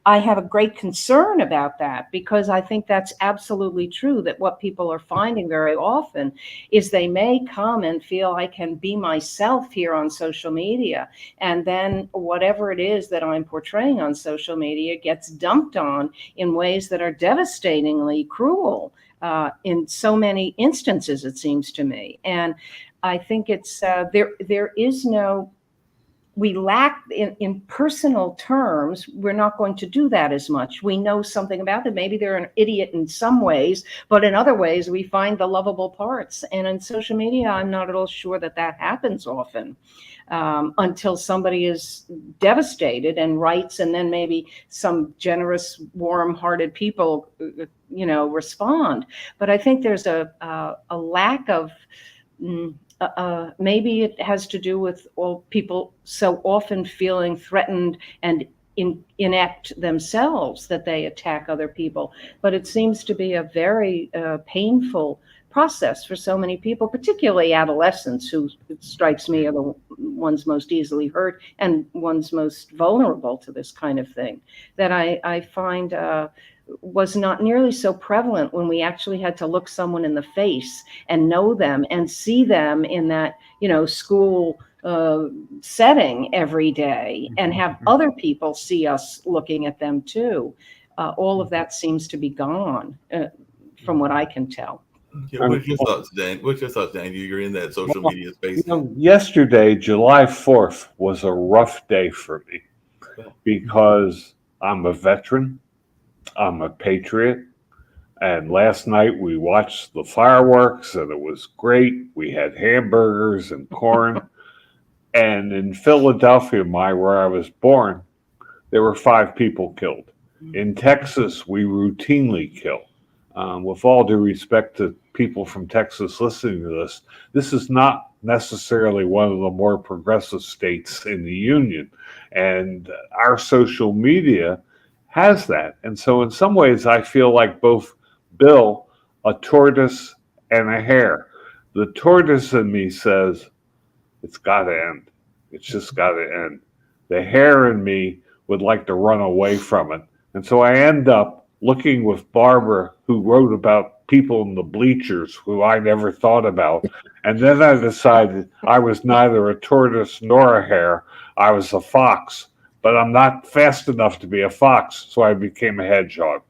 have a great concern about that, because I think that's absolutely true, that what people are finding very often is they may come and feel I can be myself here on social media. And then whatever it is that I'm portraying on social media gets dumped on in ways that are devastatingly cruel. In so many instances, it seems to me. And I think it's there is no, we lack in personal terms. We're not going to do that as much. We know something about them. Maybe they're an idiot in some ways, but in other ways, we find the lovable parts. And in social media, I'm not at all sure that happens often. Until somebody is devastated and writes, and then maybe some generous, warm-hearted people, respond. But I think there's a lack of, maybe it has to do with all people so often feeling threatened and inept themselves that they attack other people. But it seems to be a very painful process for so many people, particularly adolescents, who, it strikes me, are the ones most easily hurt and ones most vulnerable to this kind of thing, that I find was not nearly so prevalent when we actually had to look someone in the face and know them and see them in that, school setting every day, and have other people see us looking at them too. All of that seems to be gone, from what I can tell.
Yeah, what's your thoughts, Dan? You're in that social media space.
Yesterday, July 4th, was a rough day for me because I'm a veteran, I'm a patriot, and last night we watched the fireworks and it was great. We had hamburgers and corn. And in Philadelphia, where I was born, there were 5 people killed. In Texas, we routinely kill. With all due respect to people from Texas listening to this is not necessarily one of the more progressive states in the union. And our social media has that. And so in some ways, I feel like both Bill, a tortoise and a hare. The tortoise in me says, It's got to end. It's just got to end. The hair in me would like to run away from it. And so I end up looking with Barbara, who wrote about people in the bleachers who I never thought about. And then I decided I was neither a tortoise nor a hare. I was a fox, but I'm not fast enough to be a fox. So I became a hedgehog.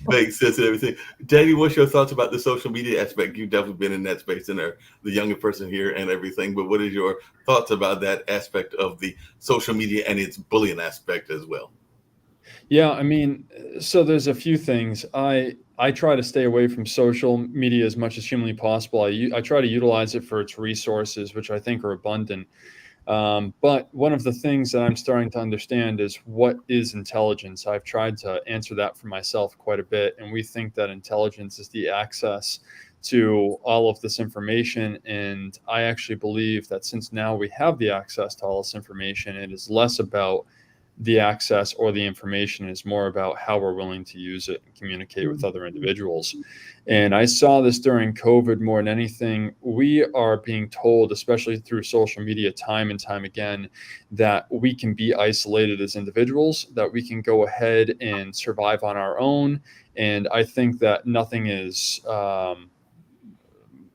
Makes sense and everything. Danny, what's your thoughts about the social media aspect? You've definitely been in that space and are the younger person here and everything, but what is your thoughts about that aspect of the social media and its bullying aspect as well?
Yeah, I mean, so there's a few things. I try to stay away from social media as much as humanly possible. I try to utilize it for its resources, which I think are abundant. But one of the things that I'm starting to understand is what is intelligence. I've tried to answer that for myself quite a bit, and we think that intelligence is the access to all of this information. And I actually believe that since now we have the access to all this information, it is less about the access or the information, is more about how we're willing to use it and communicate with other individuals. And I saw this during COVID more than anything. We are being told, especially through social media, time and time again, that we can be isolated as individuals, that we can go ahead and survive on our own. And I think that nothing is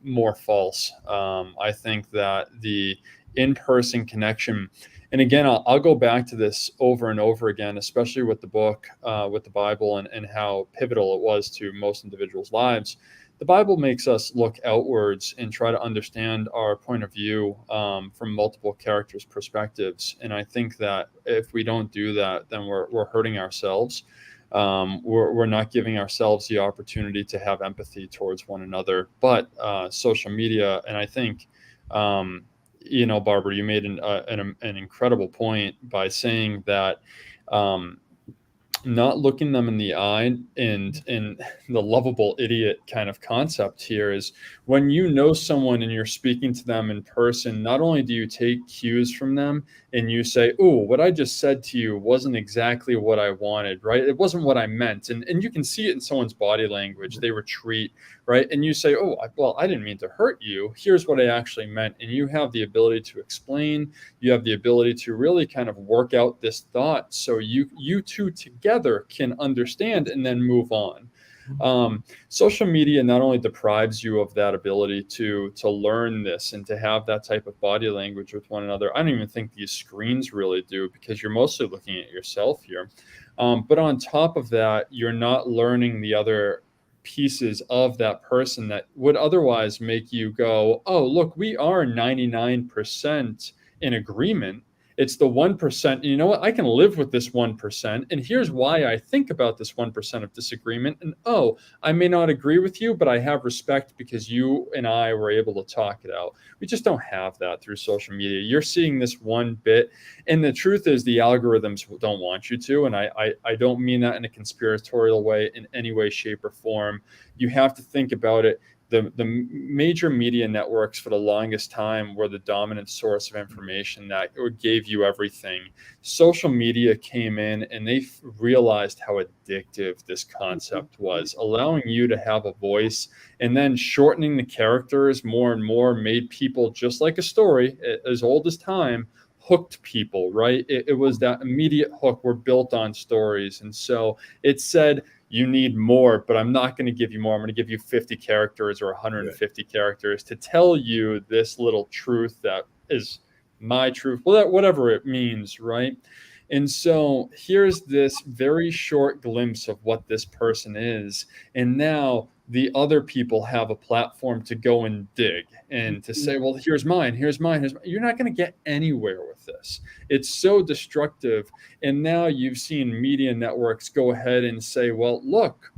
more false. I think that the in-person connection, and again, I'll go back to this over and over again, especially with the book, with the Bible, and how pivotal it was to most individuals' lives. The Bible makes us look outwards and try to understand our point of view from multiple characters' perspectives. And I think that if we don't do that, then we're hurting ourselves. We're not giving ourselves the opportunity to have empathy towards one another. But social media, and I think, Barbara, you made an incredible point by saying that not looking them in the eye, and the lovable idiot kind of concept here is when you know someone and you're speaking to them in person, not only do you take cues from them and you say, oh, what I just said to you wasn't exactly what I wanted, right? It wasn't what I meant. And you can see it in someone's body language. They retreat, right? And you say, oh, I didn't mean to hurt you. Here's what I actually meant. And you have the ability to explain. You have the ability to really kind of work out this thought so you two together can understand and then move on. Social media not only deprives you of that ability to learn this and to have that type of body language with one another. I don't even think these screens really do, because you're mostly looking at yourself here. But on top of that, you're not learning the other pieces of that person that would otherwise make you go, oh, look, we are 99% in agreement. It's the 1%. You know what? I can live with this 1%. And here's why I think about this 1% of disagreement. And oh, I may not agree with you, but I have respect because you and I were able to talk it out. We just don't have that through social media. You're seeing this one bit. And the truth is the algorithms don't want you to. And I don't mean that in a conspiratorial way in any way, shape, or form. You have to think about it. The major media networks for the longest time were the dominant source of information that gave you everything. Social media came in and they realized how addictive this concept was, allowing you to have a voice, and then shortening the characters more and more made people, just like a story as old as time, hooked people, right? It was that immediate hook. We're built on stories. And so it said, you need more, but I'm not going to give you more. I'm going to give you 50 characters or 150 characters to tell you this little truth that is my truth, whatever it means, right? And so here's this very short glimpse of what this person is. And now the other people have a platform to go and dig and to say, well, here's mine. You're not going to get anywhere with this. It's so destructive. And now you've seen media networks go ahead and say, well, look,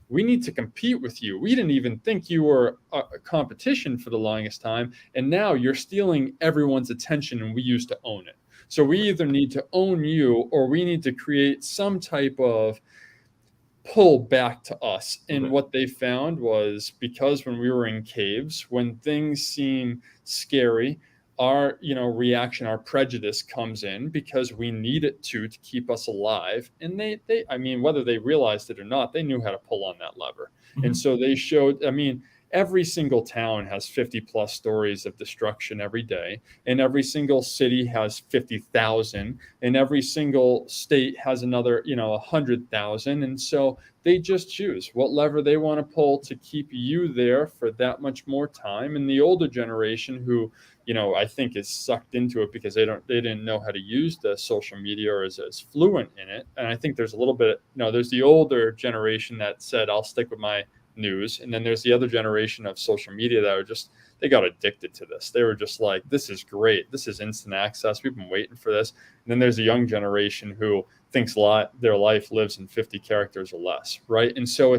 we need to compete with you. We didn't even think you were a competition for the longest time. And now you're stealing everyone's attention, and we used to own it. So we either need to own you, or we need to create some type of pull back to us. And what they found was, because when we were in caves, when things seem scary, our reaction, our prejudice comes in, because we need it to keep us alive. And they I mean, whether they realized it or not, they knew how to pull on that lever. And so they showed, every single town has 50 plus stories of destruction every day, and every single city has 50,000, and every single state has another, 100,000. And so they just choose what lever they want to pull to keep you there for that much more time. And the older generation who, I think is sucked into it because they didn't know how to use the social media or is as fluent in it. And I think there's a little bit, there's the older generation that said, I'll stick with my news. And then there's the other generation of social media that are just, they got addicted to this. They were just like, this is great. This is instant access. We've been waiting for this. And then there's a young generation who thinks their life lives in 50 characters or less, right? And so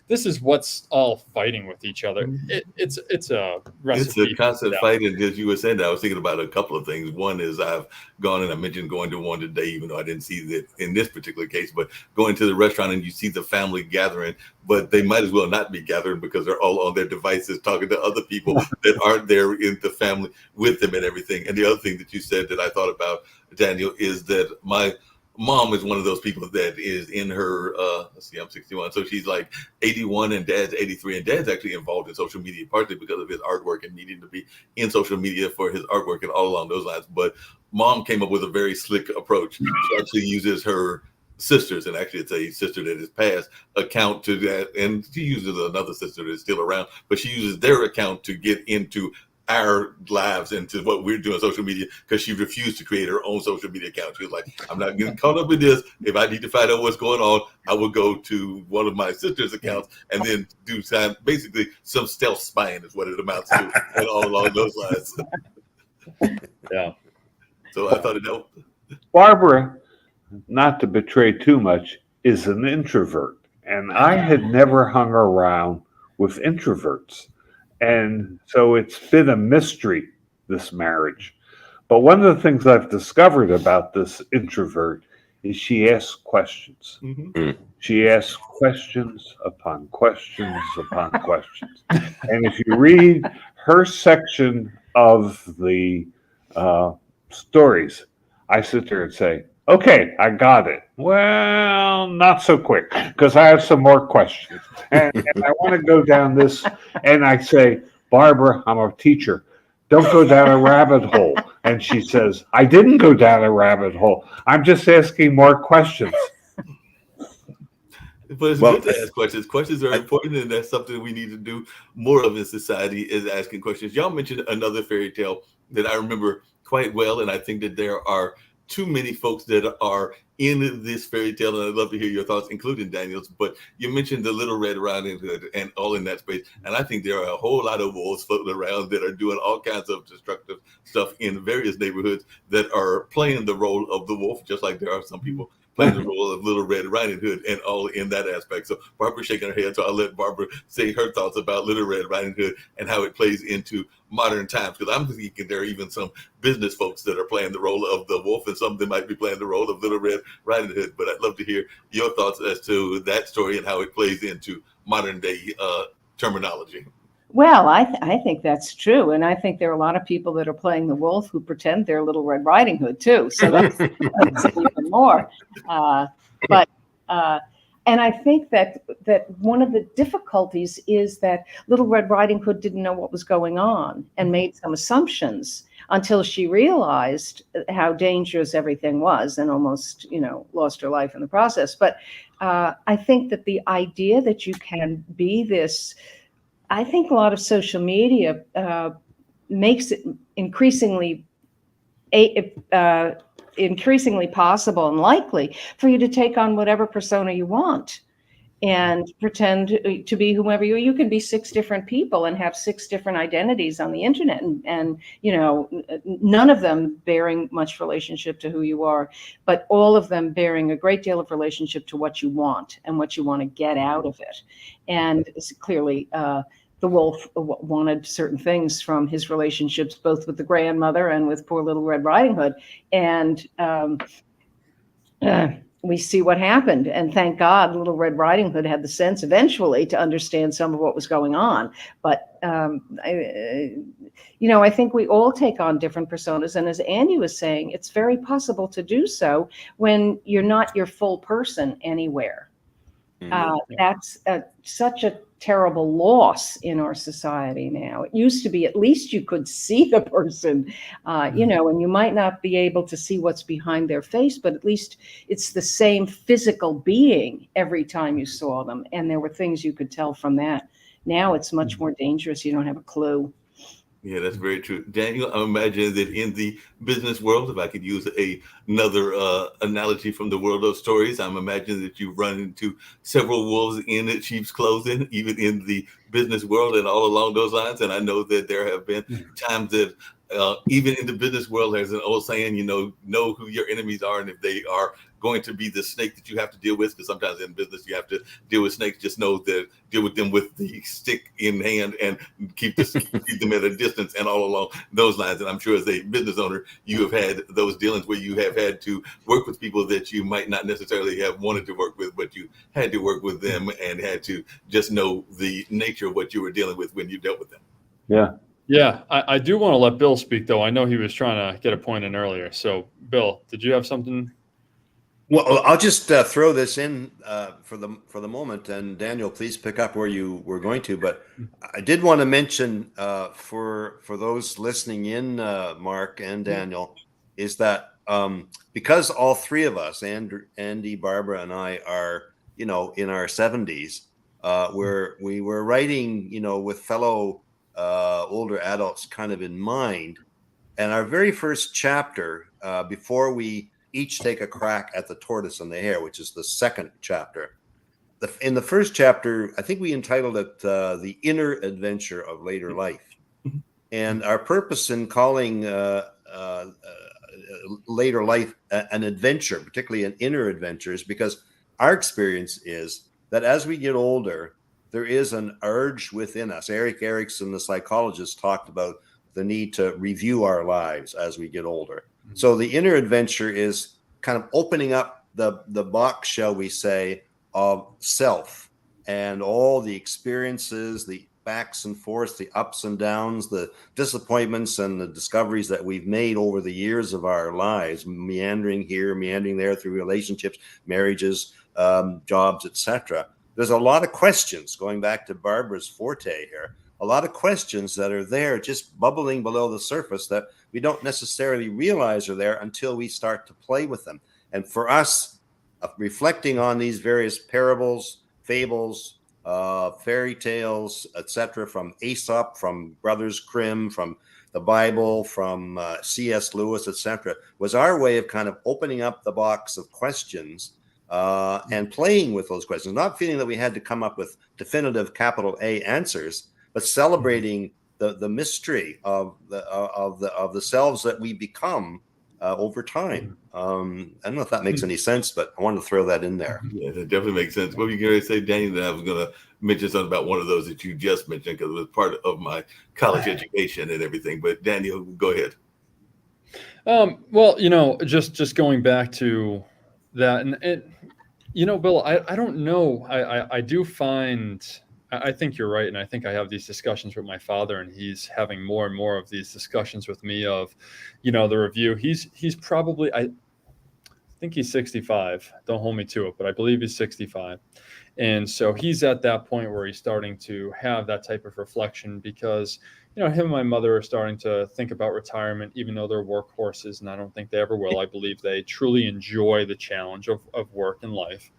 this is what's all fighting with each other. It's a recipe.
It's a constant fight, and as you were saying that, I was thinking about a couple of things. One is I've gone, and I mentioned going to one today, even though I didn't see that in this particular case, but going to the restaurant and you see the family gathering, but they might as well not be gathering because they're all on their devices talking to other people that aren't there in the family with them and everything. And the other thing that you said that I thought about, Daniel, is that my mom is one of those people that is in her, let's see, I'm 61. So she's like 81 and dad's 83. And dad's actually involved in social media, partly because of his artwork and needing to be in social media for his artwork and all along those lines. But mom came up with a very slick approach. She actually uses her sisters, and actually it's a sister that has passed, account to that. And she uses another sister that's still around, but she uses their account to get into our lives into what we're doing on social media, because she refused to create her own social media account. She was like, I'm not getting caught up in this. If I need to find out what's going on, I will go to one of my sister's accounts and then do basically some stealth spying is what it amounts to, and all along those lines.
Yeah.
So I thought it helped.
Barbara, not to betray too much, is an introvert. And I had never hung around with introverts. And so it's been a mystery, this marriage. But one of the things I've discovered about this introvert is she asks questions.
Mm-hmm.
She asks questions upon questions upon questions. And if you read her section of the stories, I sit there and say, okay, I got it. Well, not so quick, because I have some more questions. And I want to go down this, and I say, Barbara, I'm a teacher. Don't go down a rabbit hole. And she says, I didn't go down a rabbit hole. I'm just asking more questions.
But it's good to ask questions. Questions are important, and that's something we need to do more of in society, is asking questions. Y'all mentioned another fairy tale that I remember quite well, and I think that there are too many folks that are in this fairy tale, and I'd love to hear your thoughts, including Daniel's. But you mentioned the Little Red Riding Hood and all in that space, and I think there are a whole lot of wolves floating around that are doing all kinds of destructive stuff in various neighborhoods that are playing the role of the wolf, just like there are some people playing the role of Little Red Riding Hood, and all in that aspect. So Barbara's shaking her head, so I'll let Barbara say her thoughts about Little Red Riding Hood and how it plays into modern times, because I'm thinking there are even some business folks that are playing the role of the wolf, and some of them might be playing the role of Little Red Riding Hood. But I'd love to hear your thoughts as to that story and how it plays into modern day terminology.
Well, I think that's true. And I think there are a lot of people that are playing the wolf who pretend they're Little Red Riding Hood too. So that's even more. And I think that one of the difficulties is that Little Red Riding Hood didn't know what was going on and made some assumptions until she realized how dangerous everything was, and almost, lost her life in the process. But I think that the idea that you can be this, I think a lot of social media makes it increasingly possible and likely for you to take on whatever persona you want and pretend to be whomever you can be 6 different people and have 6 different identities on the internet, and none of them bearing much relationship to who you are, but all of them bearing a great deal of relationship to what you want and what you want to get out of it. And it's clearly the wolf wanted certain things from his relationships, both with the grandmother and with poor Little Red Riding Hood. And we see what happened. And thank God Little Red Riding Hood had the sense eventually to understand some of what was going on. But, I think we all take on different personas. And as Andy was saying, it's very possible to do so when you're not your full person anywhere. That's such a terrible loss in our society now. It used to be at least you could see the person, and you might not be able to see what's behind their face, but at least it's the same physical being every time you saw them. And there were things you could tell from that. Now it's much more dangerous. You don't have a clue.
Yeah, that's very true. Daniel, I imagine that in the business world, if I could use another analogy from the world of stories, I'm imagining that you run into several wolves in sheep's clothing, even in the business world and all along those lines. And I know that there have been times that even in the business world, there's an old saying, know who your enemies are, and if they are going to be the snake that you have to deal with, because sometimes in business you have to deal with snakes. Just know that deal with them with the stick in hand and keep them at a distance, and all along those lines. And I'm sure as a business owner, you have had those dealings where you have had to work with people that you might not necessarily have wanted to work with, but you had to work with them and had to just know the nature of what you were dealing with when you dealt with them.
Yeah.
Yeah, I do want to let Bill speak, though. I know he was trying to get a point in earlier. So, Bill, did you have something?
Well, I'll just throw this in for the moment, and Daniel, please pick up where you were going to. But I did want to mention for those listening in, Mark and Daniel, is that because all three of us, Andy, Barbara, and I, are in our 70s, we were writing with fellow older adults kind of in mind, and our very first chapter before we each take a crack at the tortoise and the hare, which is the second chapter. In the first chapter, I think we entitled it The Inner Adventure of Later Life. And our purpose in calling later life an adventure, particularly an inner adventure, is because our experience is that as we get older, there is an urge within us. Erik Erikson, the psychologist, talked about the need to review our lives as we get older. So the inner adventure is kind of opening up the box, shall we say, of self and all the experiences, the backs and forths, the ups and downs, the disappointments and the discoveries that we've made over the years of our lives, meandering here, meandering there through relationships, marriages, jobs, etc. There's a lot of questions, going back to Barbara's forte here, a lot of questions that are there just bubbling below the surface that we don't necessarily realize are there until we start to play with them. And for us, reflecting on these various parables, fables, fairy tales, etc., from Aesop, from Brothers Grimm, from the Bible, from C.S. Lewis, etc., was our way of kind of opening up the box of questions and playing with those questions, not feeling that we had to come up with definitive capital A answers, but celebrating the mystery of the selves that we become over time. I don't know if that makes any sense, but I wanted to throw that in there.
Yeah, that definitely makes sense. What were you going to say, Daniel? That I was going to mention something about one of those that you just mentioned because it was part of my college education and everything. But Daniel, go ahead.
Well, just going back to that, and Bill, I don't know. I do find, I think you're right. And I think I have these discussions with my father, and he's having more and more of these discussions with me of, the review. He's probably, I think he's 65. Don't hold me to it, but I believe he's 65. And so he's at that point where he's starting to have that type of reflection because, him and my mother are starting to think about retirement, even though they're workhorses, and I don't think they ever will. I believe they truly enjoy the challenge of work and life.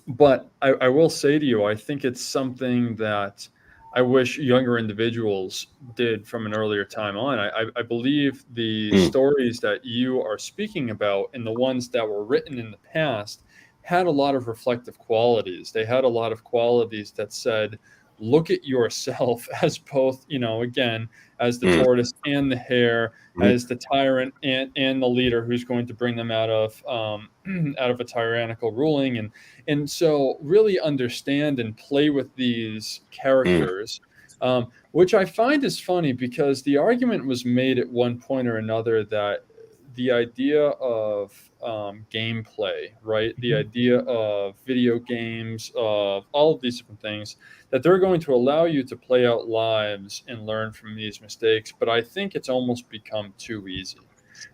But I will say to you, I think it's something that I wish younger individuals did from an earlier time on. I believe the stories that you are speaking about and the ones that were written in the past had a lot of reflective qualities. They had a lot of qualities that said, look at yourself as both, again, as the tortoise and the hare, as the tyrant and the leader who's going to bring them out of a tyrannical ruling. And so really understand and play with these characters, which I find is funny because the argument was made at one point or another that the idea of gameplay, right? The idea of video games, of all of these different things, that they're going to allow you to play out lives and learn from these mistakes. But I think it's almost become too easy.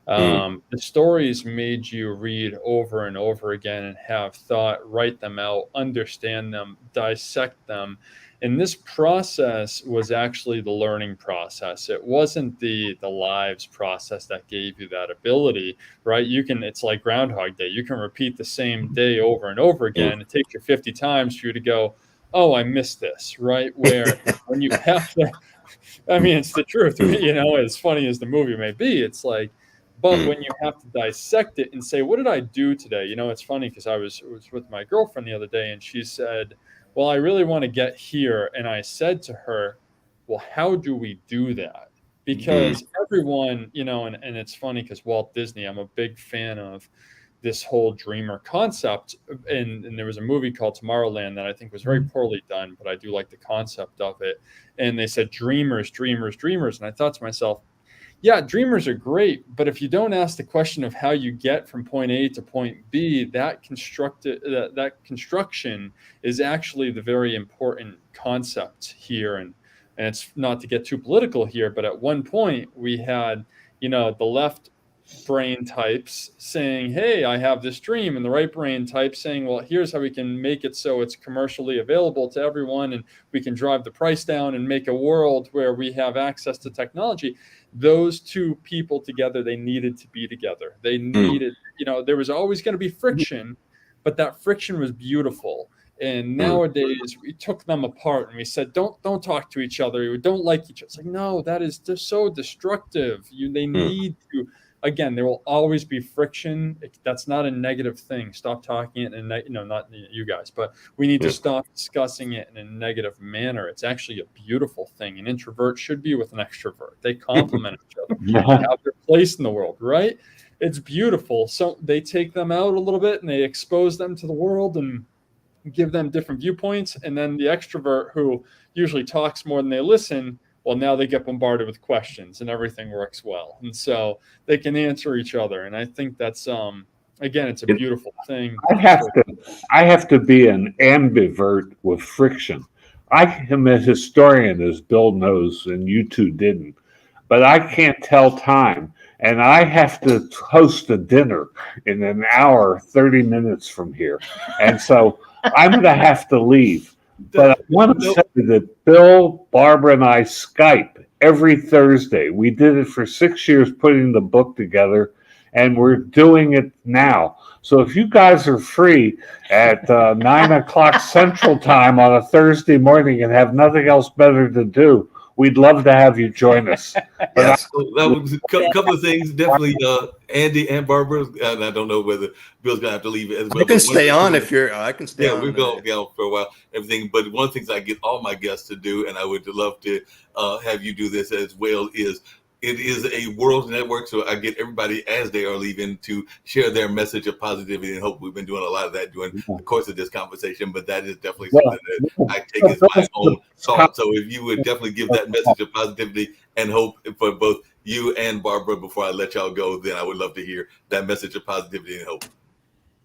The stories made you read over and over again and have thought, write them out, understand them, dissect them. And this process was actually the learning process. It wasn't the lives process that gave you that ability, right? It's like Groundhog Day. You can repeat the same day over and over again. It takes you 50 times for you to go, oh, I missed this, right? Where when you have to, I mean, it's the truth, as funny as the movie may be, it's like, but when you have to dissect it and say, what did I do today? It's funny because I was with my girlfriend the other day and she said, well, I really want to get here. And I said to her, well, how do we do that? Because everyone, and it's funny because Walt Disney, I'm a big fan of this whole dreamer concept. And there was a movie called Tomorrowland that I think was very poorly done, but I do like the concept of it. And they said, dreamers, dreamers, dreamers. And I thought to myself, yeah, dreamers are great, but if you don't ask the question of how you get from point A to point B, that construction is actually the very important concept here. And it's not to get too political here, but at one point we had, the left brain types saying, hey, I have this dream, and the right brain type saying, well, here's how we can make it so it's commercially available to everyone and we can drive the price down and make a world where we have access to technology. Those two people together, they needed to be together. They needed, there was always going to be friction, but that friction was beautiful. And nowadays we took them apart and we said, don't talk to each other. We don't like each other. It's like, no, that is just so destructive. They need to, again, there will always be friction. That's not a negative thing. Stop talking it, and not you guys, but we need to stop discussing it in a negative manner. It's actually a beautiful thing. An introvert should be with an extrovert. They complement each other. They have their place in the world, right? It's beautiful. So they take them out a little bit and they expose them to the world and give them different viewpoints. And then the extrovert, who usually talks more than they listen, well, now they get bombarded with questions and everything works well. And so they can answer each other. And I think that's, again, it's a beautiful thing.
I have to be an ambivert with friction. I am a historian, as Bill knows, and you two didn't, but I can't tell time. And I have to host a dinner in an hour, 30 minutes from here. And so I'm going to have to leave. But I want to say that Bill, Barbara, and I Skype every Thursday. We did it for 6 years, putting the book together, and we're doing it now. So if you guys are free at 9 o'clock Central Time on a Thursday morning and have nothing else better to do, we'd love to have you join us.
Yes.
So that was a couple of things. Definitely, Andy and Barbara. And I don't know whether Bill's gonna have to leave as well.
You can stay on if you're. I can stay on.
Yeah, we're going for a while. Everything, but one of the things I get all my guests to do, and I would love to have you do this as well, is it is a world network. So I get everybody as they are leaving to share their message of positivity and hope. We've been doing a lot of that during the course of this conversation, but that is definitely something that I take as my own thought. So if you would definitely give that message of positivity and hope for both you and Barbara before I let y'all go, then I would love to hear that message of positivity and hope.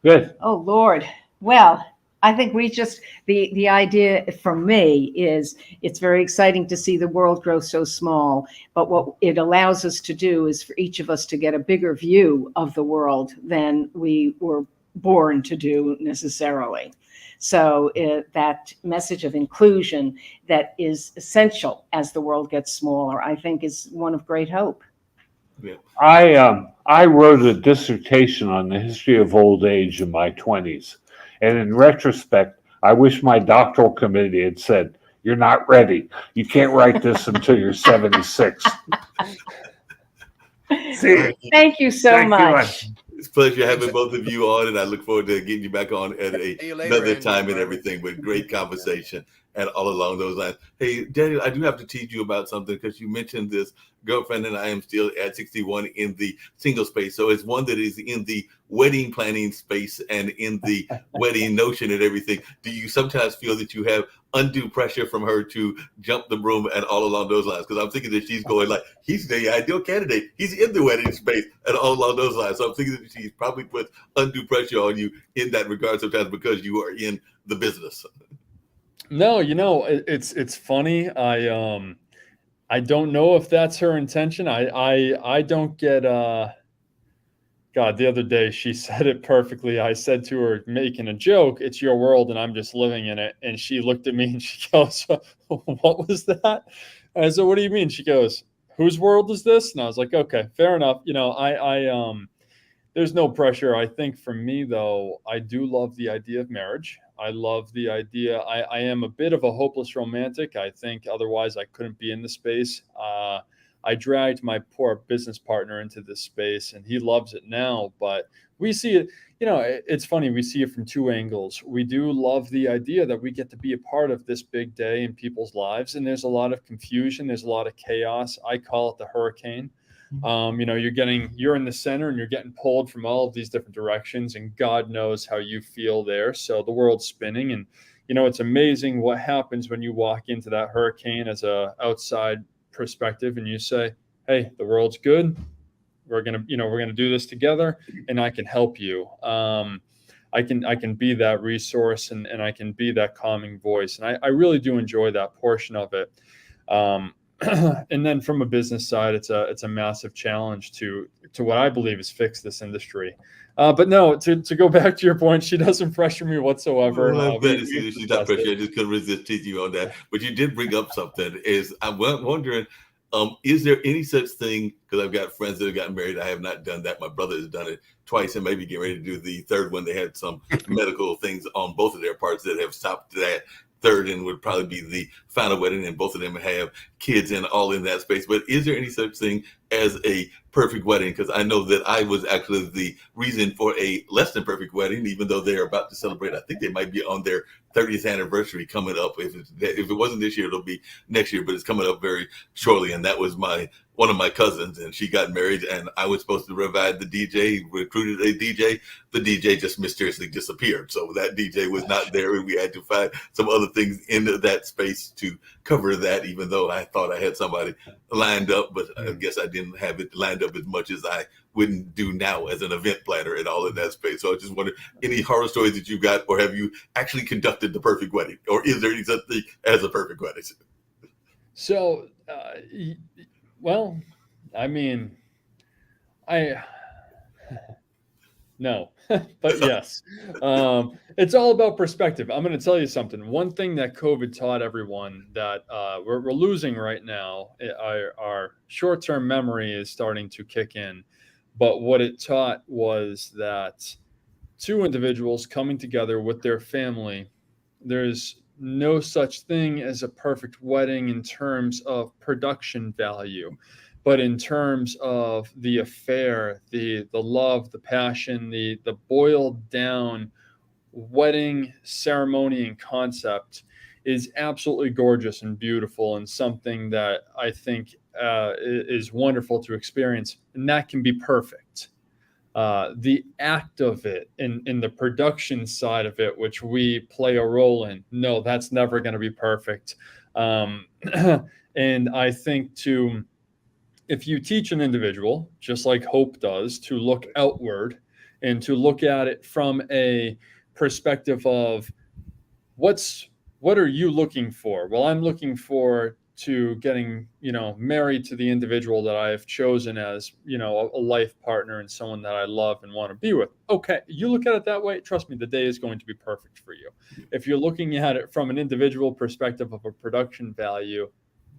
Good.
Oh, Lord. Well, I think the idea for me is it's very exciting to see the world grow so small, but what it allows us to do is for each of us to get a bigger view of the world than we were born to do necessarily. So that message of inclusion that is essential as the world gets smaller, I think is one of great hope.
Yeah.
I wrote a dissertation on the history of old age in my 20s. And in retrospect, I wish my doctoral committee had said, you're not ready. You can't write this until you're 76.
Thank you so much.
It's a pleasure having both of you on, and I look forward to getting you back on at another time and everything. But great conversation and all along those lines. Hey, Daniel, I do have to teach you about something because you mentioned this girlfriend, and I am still at 61 in the single space. So it's one that is in the wedding planning space and in the wedding notion and everything. Do you sometimes feel that you have undue pressure from her to jump the broom and all along those lines? Because I'm thinking that she's going like, he's the ideal candidate. He's in the wedding space and all along those lines. So I'm thinking that she's probably put undue pressure on you in that regard sometimes because you are in the business.
No, it's funny. I don't know if that's her intention. I don't get God, the other day she said it perfectly. I said to her, making a joke, "It's your world and I'm just living in it." And she looked at me and she goes, "What was that?" And I said, "What do you mean?" She goes, "Whose world is this?" And I was like, "Okay, fair enough." There's no pressure. I think for me, though, I do love the idea of marriage. I love the idea. I am a bit of a hopeless romantic. I think otherwise I couldn't be in the space. I dragged my poor business partner into this space and he loves it now. But we see it, it's funny. We see it from two angles. We do love the idea that we get to be a part of this big day in people's lives. And there's a lot of confusion. There's a lot of chaos. I call it the hurricane. You're in the center and you're getting pulled from all of these different directions, and God knows how you feel there. So the world's spinning, and it's amazing what happens when you walk into that hurricane as a outside perspective and you say, "Hey, the world's good. We're gonna do this together, and I can help you. I can be that resource, and I can be that calming voice." And I really do enjoy that portion of it. And then from a business side, it's a massive challenge to what I believe is fix this industry. But no, to go back to your point, she doesn't pressure me whatsoever.
Well, I'm glad to see that she's not pressure. I just couldn't resist teaching you on that. But you did bring up something. I'm wondering, is there any such thing? Because I've got friends that have gotten married. I have not done that. My brother has done it twice, and maybe getting ready to do the third one. They had some medical things on both of their parts that have stopped that. Third and would probably be the final wedding, and both of them have kids and all in that space. But is there any such thing as a perfect wedding? Because I know that I was actually the reason for a less than perfect wedding, even though they're about to celebrate. I think they might be on their 30th anniversary coming up. If it wasn't this year, it'll be next year, but it's coming up very shortly. And that was one of my cousins, and she got married, and I was supposed to provide the DJ, recruited a DJ. The DJ just mysteriously disappeared. So that DJ was not there, and we had to find some other things in that space to cover that, even though I thought I had somebody lined up, but I guess I didn't have it lined up as much as I wouldn't do now as an event planner and all in that space. So I just wondered, any horror stories that you got, or have you actually conducted the perfect wedding, or is there any such thing as a perfect wedding?
So, well, I mean, no, but yes, it's all about perspective. I'm going to tell you something. One thing that COVID taught everyone that we're losing right now, our short-term memory is starting to kick in. But what it taught was that two individuals coming together with their family, there's no such thing as a perfect wedding in terms of production value. But in terms of the affair, the love, the passion, the boiled down wedding ceremony and concept is absolutely gorgeous and beautiful, and something that I think is wonderful to experience. And that can be perfect. The act of it in the production side of it, which we play a role in, no, that's never going to be perfect. And I think if you teach an individual, just like Hope does, to look outward and to look at it from a perspective of what are you looking for? Well, I'm looking for to getting, married to the individual that I have chosen as, a life partner and someone that I love and want to be with. Okay, you look at it that way, trust me, the day is going to be perfect for you. If you're looking at it from an individual perspective of a production value,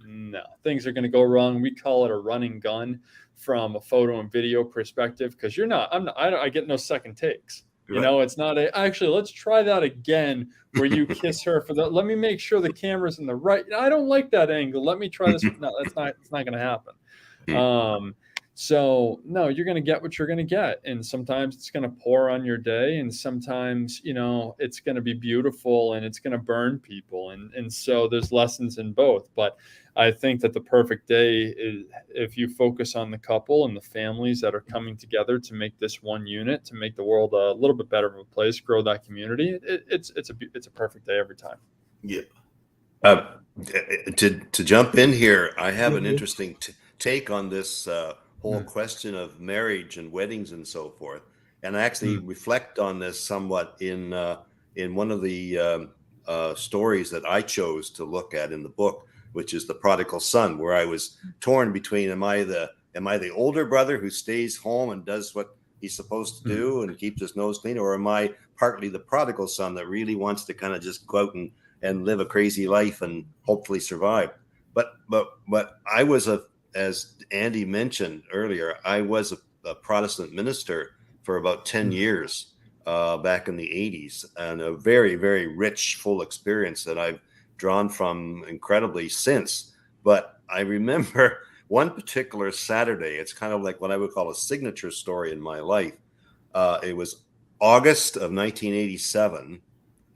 no, things are going to go wrong. We call it a running gun from a photo and video perspective, because I get no second takes. Right. It's not actually, let's try that again where you kiss her let me make sure the camera's in the right. I don't like that angle. Let me try this. No, it's not going to happen. So no, you're going to get what you're going to get. And sometimes it's going to pour on your day. And sometimes, it's going to be beautiful and it's going to burn people. And so there's lessons in both. But I think that the perfect day is if you focus on the couple and the families that are coming together to make this one unit, to make the world a little bit better of a place, grow that community. It's a perfect day every time.
Yeah. To jump in here, I have an interesting take on this whole question of marriage and weddings and so forth. And I actually reflect on this somewhat in one of the stories that I chose to look at in the book, which is The Prodigal Son, where I was torn between am I the older brother who stays home and does what he's supposed to do and keeps his nose clean, or am I partly the prodigal son that really wants to kind of just go out and live a crazy life and hopefully survive? But I was as Andy mentioned earlier, I was a Protestant minister for about 10 years back in the 80s, and a very, very rich, full experience that I've drawn from incredibly since. But I remember one particular Saturday, it's kind of like what I would call a signature story in my life. It was August of 1987,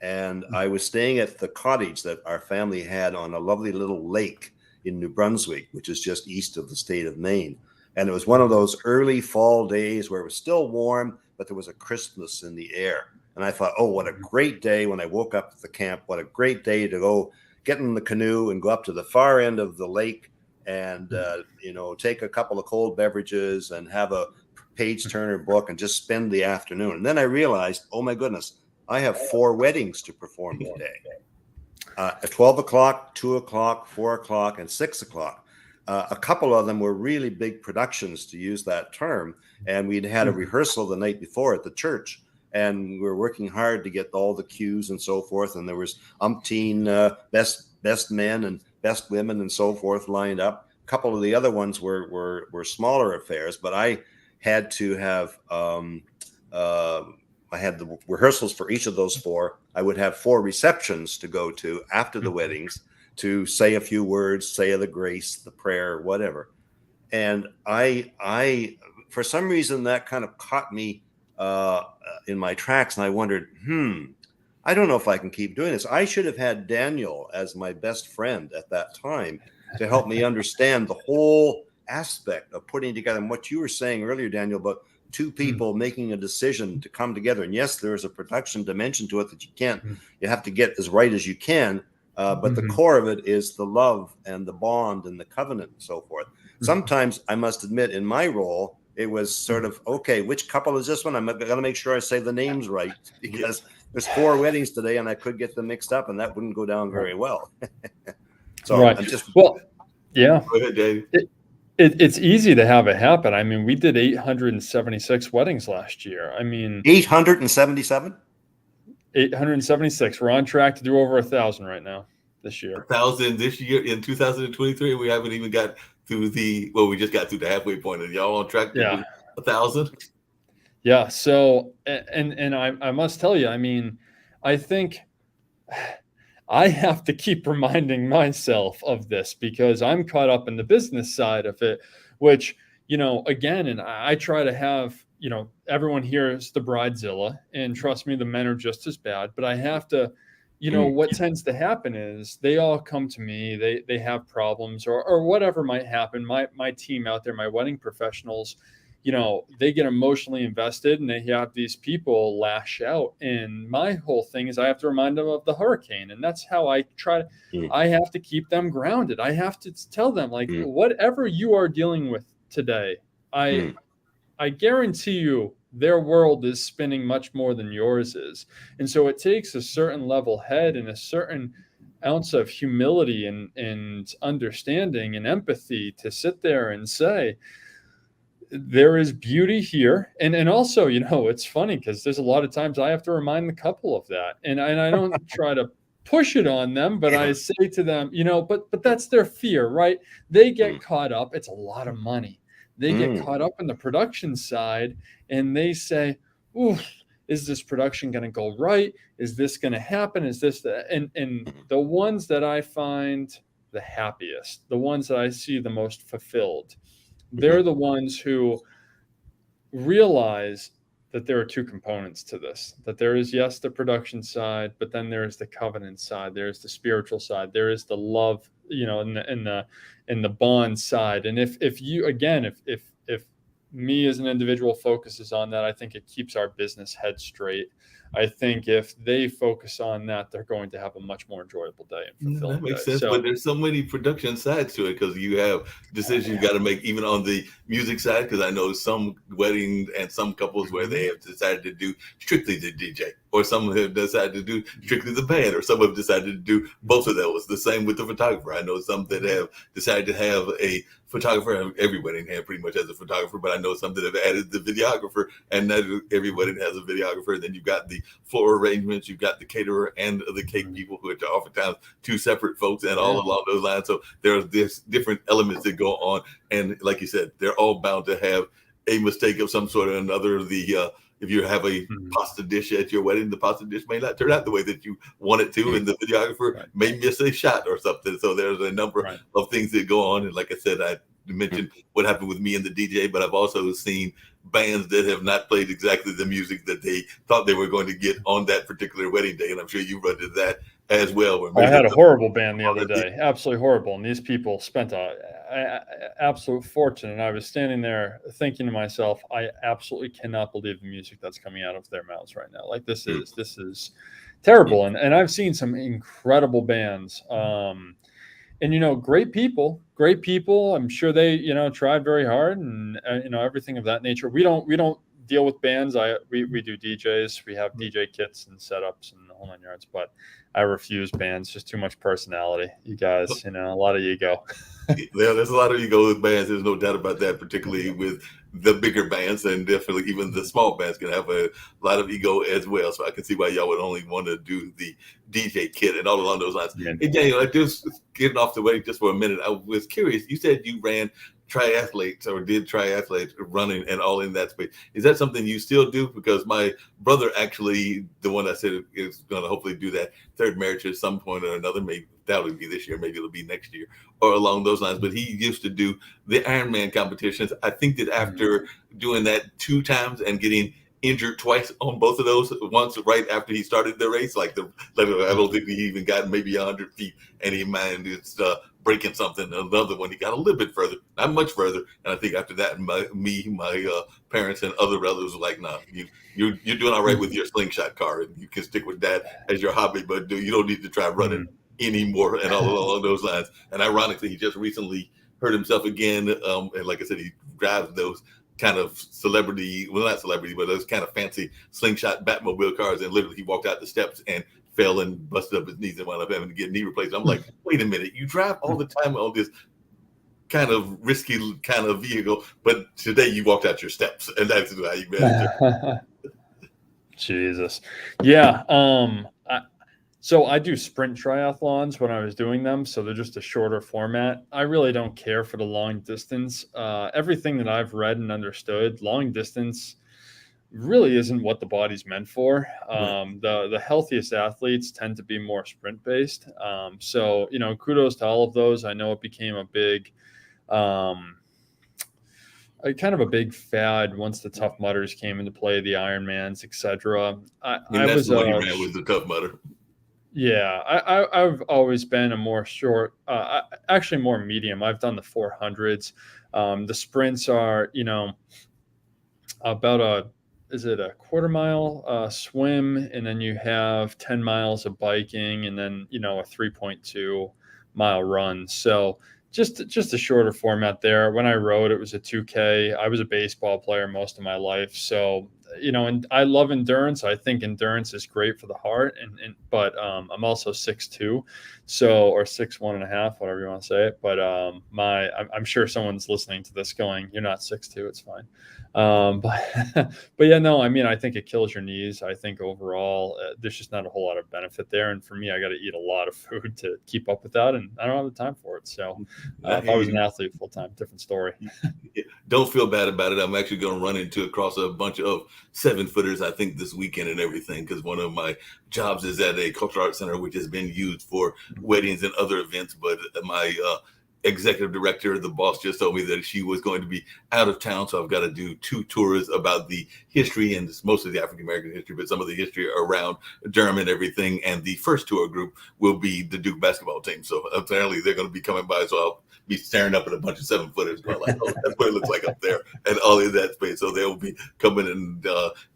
and I was staying at the cottage that our family had on a lovely little lake in New Brunswick, which is just east of the state of Maine. And it was one of those early fall days where it was still warm, but there was a crispness in the air. And I thought, oh, what a great day when I woke up at the camp. What a great day to go get in the canoe and go up to the far end of the lake and, take a couple of cold beverages and have a page turner book and just spend the afternoon. And then I realized, oh my goodness, I have 4 weddings to perform today. At 12 o'clock, 2 o'clock, 4 o'clock, and 6 o'clock. A couple of them were really big productions, to use that term. And we'd had a rehearsal the night before at the church. And we were working hard to get all the cues and so forth. And there was umpteen best men and best women and so forth lined up. A couple of the other ones were smaller affairs, but I had to have I had the rehearsals for each of those 4. I would have 4 receptions to go to after the weddings to say a few words, say the grace, the prayer, whatever. And I for some reason that kind of caught me in my tracks, and I wondered, I don't know if I can keep doing this. I should have had Daniel as my best friend at that time to help me understand the whole aspect of putting together. And what you were saying earlier, Daniel, about 2 people making a decision to come together. And yes, there is a production dimension to it that you have to get as right as you can. But the core of it is the love and the bond and the covenant and so forth. Sometimes I must admit, in my role, it was sort of, okay, which couple is this one? I'm going to make sure I say the names right, because there's 4 weddings today and I could get them mixed up and that wouldn't go down very well. So
right. Yeah.
Go ahead, Dave.
It's easy to have it happen. I mean, we did 876 weddings last year. I mean,
877?
876. We're on track to do over 1,000 right now this year.
1,000 this year in 2023. We haven't even got through we just got through the halfway point. And y'all on track to do 1,000?
Yeah. So, and I must tell you, I mean, I think I have to keep reminding myself of this because I'm caught up in the business side of it, which, again, and I try to have, everyone here is the bridezilla, and trust me, the men are just as bad, but I have to, what tends to happen is they all come to me, they have problems or whatever might happen. My team out there, my wedding professionals, they get emotionally invested and they have these people lash out. And my whole thing is I have to remind them of the hurricane. And that's how I try to, I have to keep them grounded. I have to tell them, like, whatever you are dealing with today, I guarantee you their world is spinning much more than yours is. And so it takes a certain level head and a certain ounce of humility and understanding and empathy to sit there and say, there is beauty here. And also, it's funny because there's a lot of times I have to remind the couple of that. And I don't try to push it on them, but I say to them, but that's their fear, right? They get caught up. It's a lot of money. They get caught up in the production side and they say, ooh, is this production going to go right? Is this going to happen? Is this and the ones that I find the happiest, the ones that I see the most fulfilled, they're the ones who realize that there are 2 components to this, that there is, yes, the production side, but then there is the covenant side. There's the spiritual side. There is the love, and the bond side. And if you, again, if me as an individual focuses on that, I think it keeps our business head straight. I think if they focus on that, they're going to have a much more enjoyable day and fulfilling
that makes
day.
sense.
So,
but there's so many production sides to it because you have decisions you got to make even on the music side. Because I know some weddings and some couples where they have decided to do strictly the DJ. or some have decided to do strictly the band, or some have decided to do both of those. The same with the photographer. I know some that have decided to have a photographer. Every wedding had pretty much has a photographer, but I know some that have added the videographer, and that every wedding has a videographer. And then you've got the floor arrangements, you've got the caterer and the cake people, who are oftentimes two separate folks, and all along those lines. So there's this different elements that go on, and like you said, they're all bound to have a mistake of some sort or another. If you have a pasta dish at your wedding, the pasta dish may not turn out the way that you want it to, and the videographer may miss a shot or something. So there's a number of things that go on. And like I said, I mentioned what happened with me and the DJ, but I've also seen bands that have not played exactly the music that they thought they were going to get on that particular wedding day. And I'm sure you run into that as well.
I had a horrible band the other day, absolutely horrible. And these people spent a absolute fortune. And I was standing there thinking to myself, I absolutely cannot believe the music that's coming out of their mouths right now. Like this is terrible. And I've seen some incredible bands, and, great people. I'm sure they, tried very hard, and, everything of that nature. We don't deal with bands. We do DJs. We have DJ kits and setups and the whole 9 yards, but I refuse bands. Just too much personality. You guys, a lot of ego.
There's a lot of ego with bands. There's no doubt about that, particularly with the bigger bands, and definitely even the small bands can have a lot of ego as well. So I can see why y'all would only want to do the DJ kit and all along those lines. Yeah. Hey, Daniel, I just getting off the way just for a minute. I was curious. You said you ran triathletes or did triathletes running and all in that space. Is that something you still do? Because my brother, actually, the one I said is going to hopefully do that third marriage at some point or another, maybe that would be this year, maybe it'll be next year or along those lines. But he used to do the Ironman competitions. I think that after doing that 2 times and getting injured twice on both of those, once right after he started the race, I don't think he even got maybe 100 feet, and he minded breaking something. Another one, he got a little bit further, not much further. And I think after that, my parents and other relatives were like, "Nah, you're doing all right with your slingshot car, and you can stick with that as your hobby, but you don't need to try running anymore," and all along those lines. And ironically, he just recently hurt himself again. And like I said, he drives those kind of not celebrity, but those kind of fancy slingshot Batmobile cars. And literally, he walked out the steps and fell and busted up his knees and wound up having to get knee replacement. I'm like, wait a minute, you drive all the time on this kind of risky kind of vehicle, but today you walked out your steps, and that's how you managed it.
Jesus. Yeah. So I do sprint triathlons when I was doing them. So they're just a shorter format. I really don't care for the long distance. Everything that I've read and understood, long distance really isn't what the body's meant for. The healthiest athletes tend to be more sprint based. So, kudos to all of those. I know it became a big, kind of a big fad once the Tough Mudders came into play, the Ironmans, etc.
That's what he ran with, the Tough Mudder.
Yeah, I've always been a more short, actually more medium. I've done the 400s. The sprints are, about is it a quarter mile swim, and then you have 10 miles of biking, and then, a 3.2 mile run. So just a shorter format there. When I rode, it was a 2K. I was a baseball player most of my life. So, and I love endurance. I think endurance is great for the heart, but I'm also 6'2", or 6'1.5", whatever you want to say it. But I'm sure someone's listening to this going, "You're not 6'2", it's fine." But yeah, no, I think it kills your knees. I think overall, there's just not a whole lot of benefit there. And for me, I got to eat a lot of food to keep up with that, and I don't have the time for it. So if I was an athlete full time, different story.
Don't feel bad about it. I'm actually going to run across a bunch of 7-footers, I think, this weekend and everything, because one of my jobs is at a cultural arts center, which has been used for weddings and other events. But my executive director, the boss, just told me that she was going to be out of town, so I've got to do 2 tours about the history, and most of the African American history, but some of the history around Durham and everything. And the first tour group will be the Duke basketball team, so apparently they're going to be coming by, so I'll be staring up at a bunch of 7-footers, but like, oh, that's what it looks like up there, and all in that space. So they'll be coming and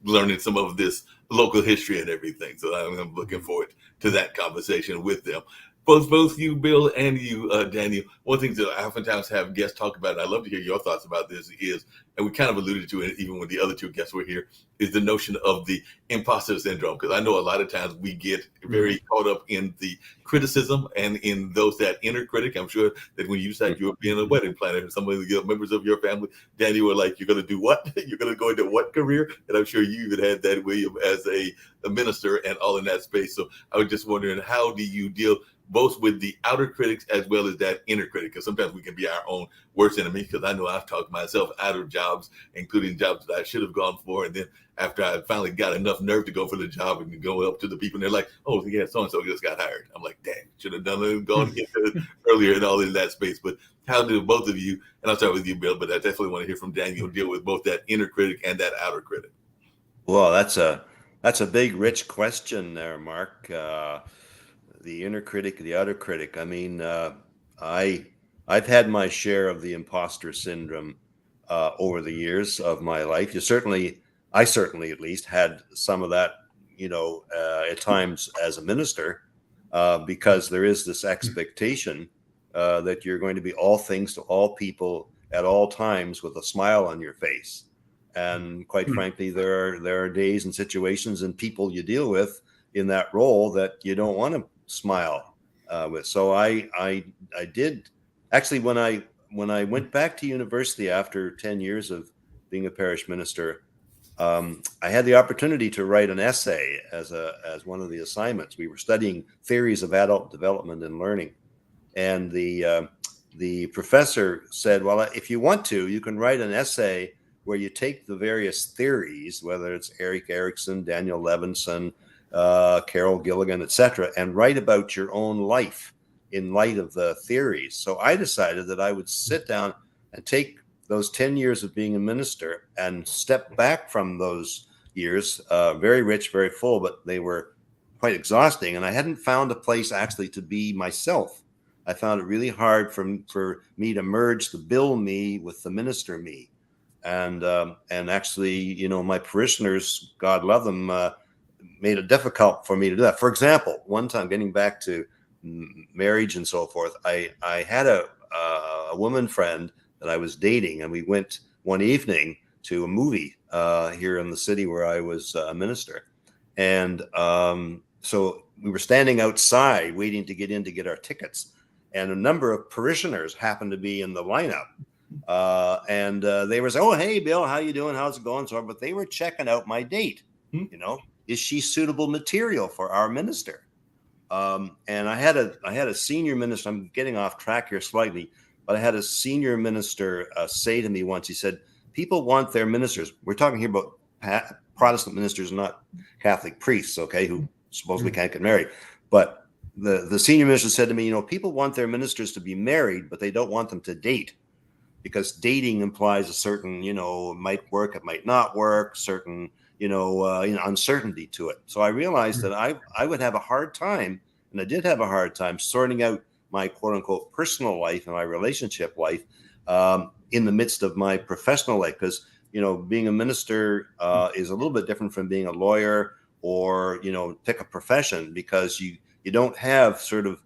learning some of this local history and everything. So I'm looking forward to that conversation with them. Both you, Bill, and you, Daniel, one thing that I oftentimes have guests talk about, and I love to hear your thoughts about this, is and we kind of alluded to it even when the other two guests were here, is the notion of the imposter syndrome. Because I know a lot of times we get very caught up in the criticism and in those that inner critic. I'm sure that when you said you were being a wedding planner, and some of the members of your family, Danny, were like, "You're going to do what? You're going to go into what career?" And I'm sure you even had that, William, as a minister and all in that space. So I was just wondering, how do you deal both with the outer critics as well as that inner critic? Because sometimes we can be our own worst enemy. Because I know I've talked myself out of jobs, including jobs that I should have gone for. And then after I finally got enough nerve to go for the job and go up to the people, and they're like, "Oh, yeah, so-and-so just got hired." I'm like, "Dang, should have done it and gone earlier," and all in that space. But how do both of you, and I'll start with you, Bill, but I definitely want to hear from Daniel, deal with both that inner critic and that outer critic?
Well, that's a big, rich question there, Mark. The inner critic, the outer critic. I mean, I've had my share of the imposter syndrome over the years of my life. I certainly at least had some of that, at times as a minister, because there is this expectation that you're going to be all things to all people at all times with a smile on your face. And quite frankly, there are days and situations and people you deal with in that role that you don't want to smile with. So I did actually, when I went back to university after 10 years of being a parish minister, I had the opportunity to write an essay as one of the assignments. We were studying theories of adult development and learning, and the professor said, "Well, if you want to, you can write an essay where you take the various theories, whether it's Erik Erikson, Daniel Levinson, Carol Gilligan, etc., and write about your own life in light of the theories." So I decided that I would sit down and take those 10 years of being a minister and step back from those years, very rich, very full, but they were quite exhausting. And I hadn't found a place actually to be myself. I found it really hard for me to merge the Bill me with the minister me. And actually, my parishioners, God love them, made it difficult for me to do that. For example, one time, getting back to marriage and so forth, I had a woman friend that I was dating, and we went one evening to a movie here in the city where I was a minister. And so we were standing outside waiting to get in to get our tickets, and a number of parishioners happened to be in the lineup. And they were saying, "Oh, hey, Bill, how you doing? How's it going?" So, but they were checking out my date. Is she suitable material for our minister? And I had a senior minister. I'm getting off track here slightly, but I had a senior minister say to me once. He said, "People want their ministers." We're talking here about Protestant ministers, not Catholic priests, okay, who supposedly can't get married. But the senior minister said to me, "People want their ministers to be married, but they don't want them to date, because dating implies a certain, it might work, it might not work, certain, uncertainty to it." So I realized that I would have a hard time, and I did have a hard time sorting out my quote unquote personal life and my relationship life in the midst of my professional life. Because, being a minister is a little bit different from being a lawyer or, pick a profession, because you don't have sort of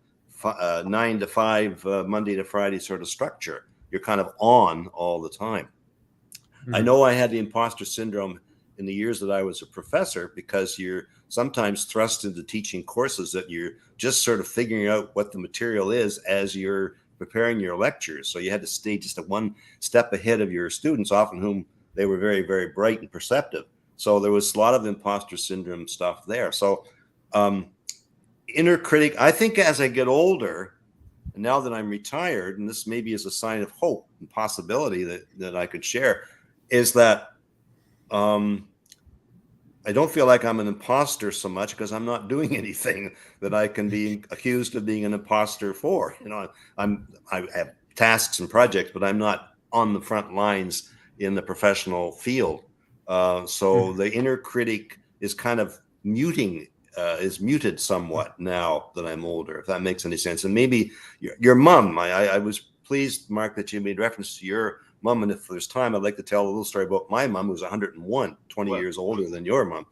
9 to 5, Monday to Friday sort of structure. You're kind of on all the time. I know I had the imposter syndrome in the years that I was a professor, because you're sometimes thrust into teaching courses that you're just sort of figuring out what the material is as you're preparing your lectures. So you had to stay just one step ahead of your students, often whom they were very, very bright and perceptive. So there was a lot of imposter syndrome stuff there. So inner critic, I think as I get older, and now that I'm retired, and this maybe is a sign of hope and possibility that I could share, is that I don't feel like I'm an imposter so much, because I'm not doing anything that I can be accused of being an imposter for. I have tasks and projects, but I'm not on the front lines in the professional field. So the inner critic is kind of muted somewhat now that I'm older, if that makes any sense. And maybe your mom, I was pleased, Mark, that you made reference to your mom. And if there's time, I'd like to tell a little story about my mom, who's 101, 20 years older than your mom.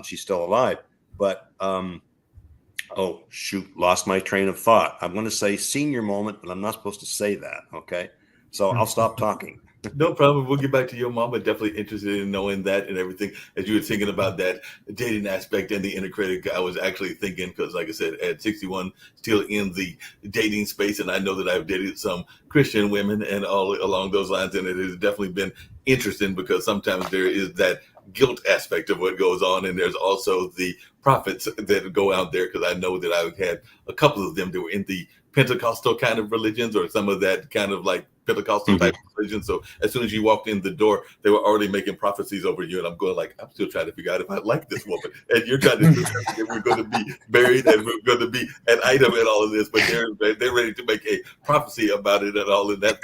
She's still alive. But, oh, shoot, lost my train of thought. I'm going to say senior moment, but I'm not supposed to say that, okay? So I'll stop talking.
No problem. We'll get back to your mom, but definitely interested in knowing that and everything. As you were thinking about that dating aspect and the inner critic, I was actually thinking, because like I said, at 61, still in the dating space, and I know that I've dated some Christian women and all along those lines, and it has definitely been interesting because sometimes there is that guilt aspect of what goes on, and there's also the prophets that go out there, because I know that I've had a couple of them that were in the Pentecostal kind of religions or some of that kind of like Pentecostal
Mhm.
type religion. So as soon as you walked in the door, they were already making prophecies over you. And I'm going like, I'm still trying to figure out if I like this woman. And you're trying to tell me that we're going to be married and we're going to be an item in all of this, but they're ready to make a prophecy about it and all of that.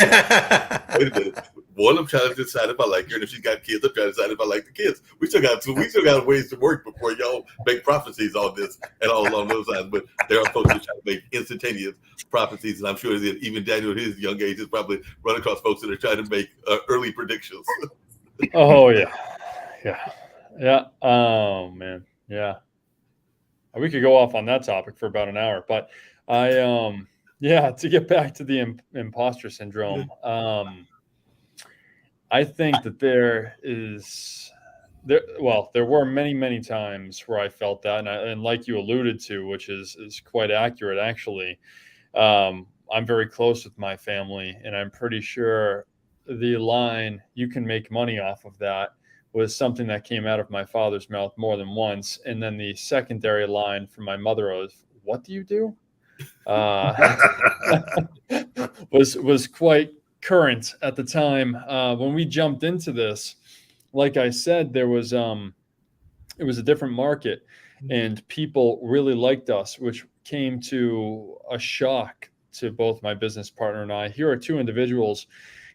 Wait a minute. One, I'm trying to decide if I like her, and if she's got kids, I'm trying to decide if I like the kids. We still got ways to work before y'all make prophecies on this and all along those lines. But there are folks who try to make instantaneous prophecies, and I'm sure that even Daniel at his young age has probably run across folks that are trying to make early predictions.
Oh yeah, yeah. Oh man, yeah. We could go off on that topic for about an hour, but yeah. To get back to the imposter syndrome, I think that there were many times where I felt that, and like you alluded to, which is quite accurate actually. I'm very close with my family, and I'm pretty sure the line "you can make money off of that" was something that came out of my father's mouth more than once, and then the secondary line from my mother was, "What do you do?" Uh, was quite current at the time when we jumped into this. Like I said, it was a different market, and people really liked us, which came to a shock to both my business partner and I. Here are two individuals,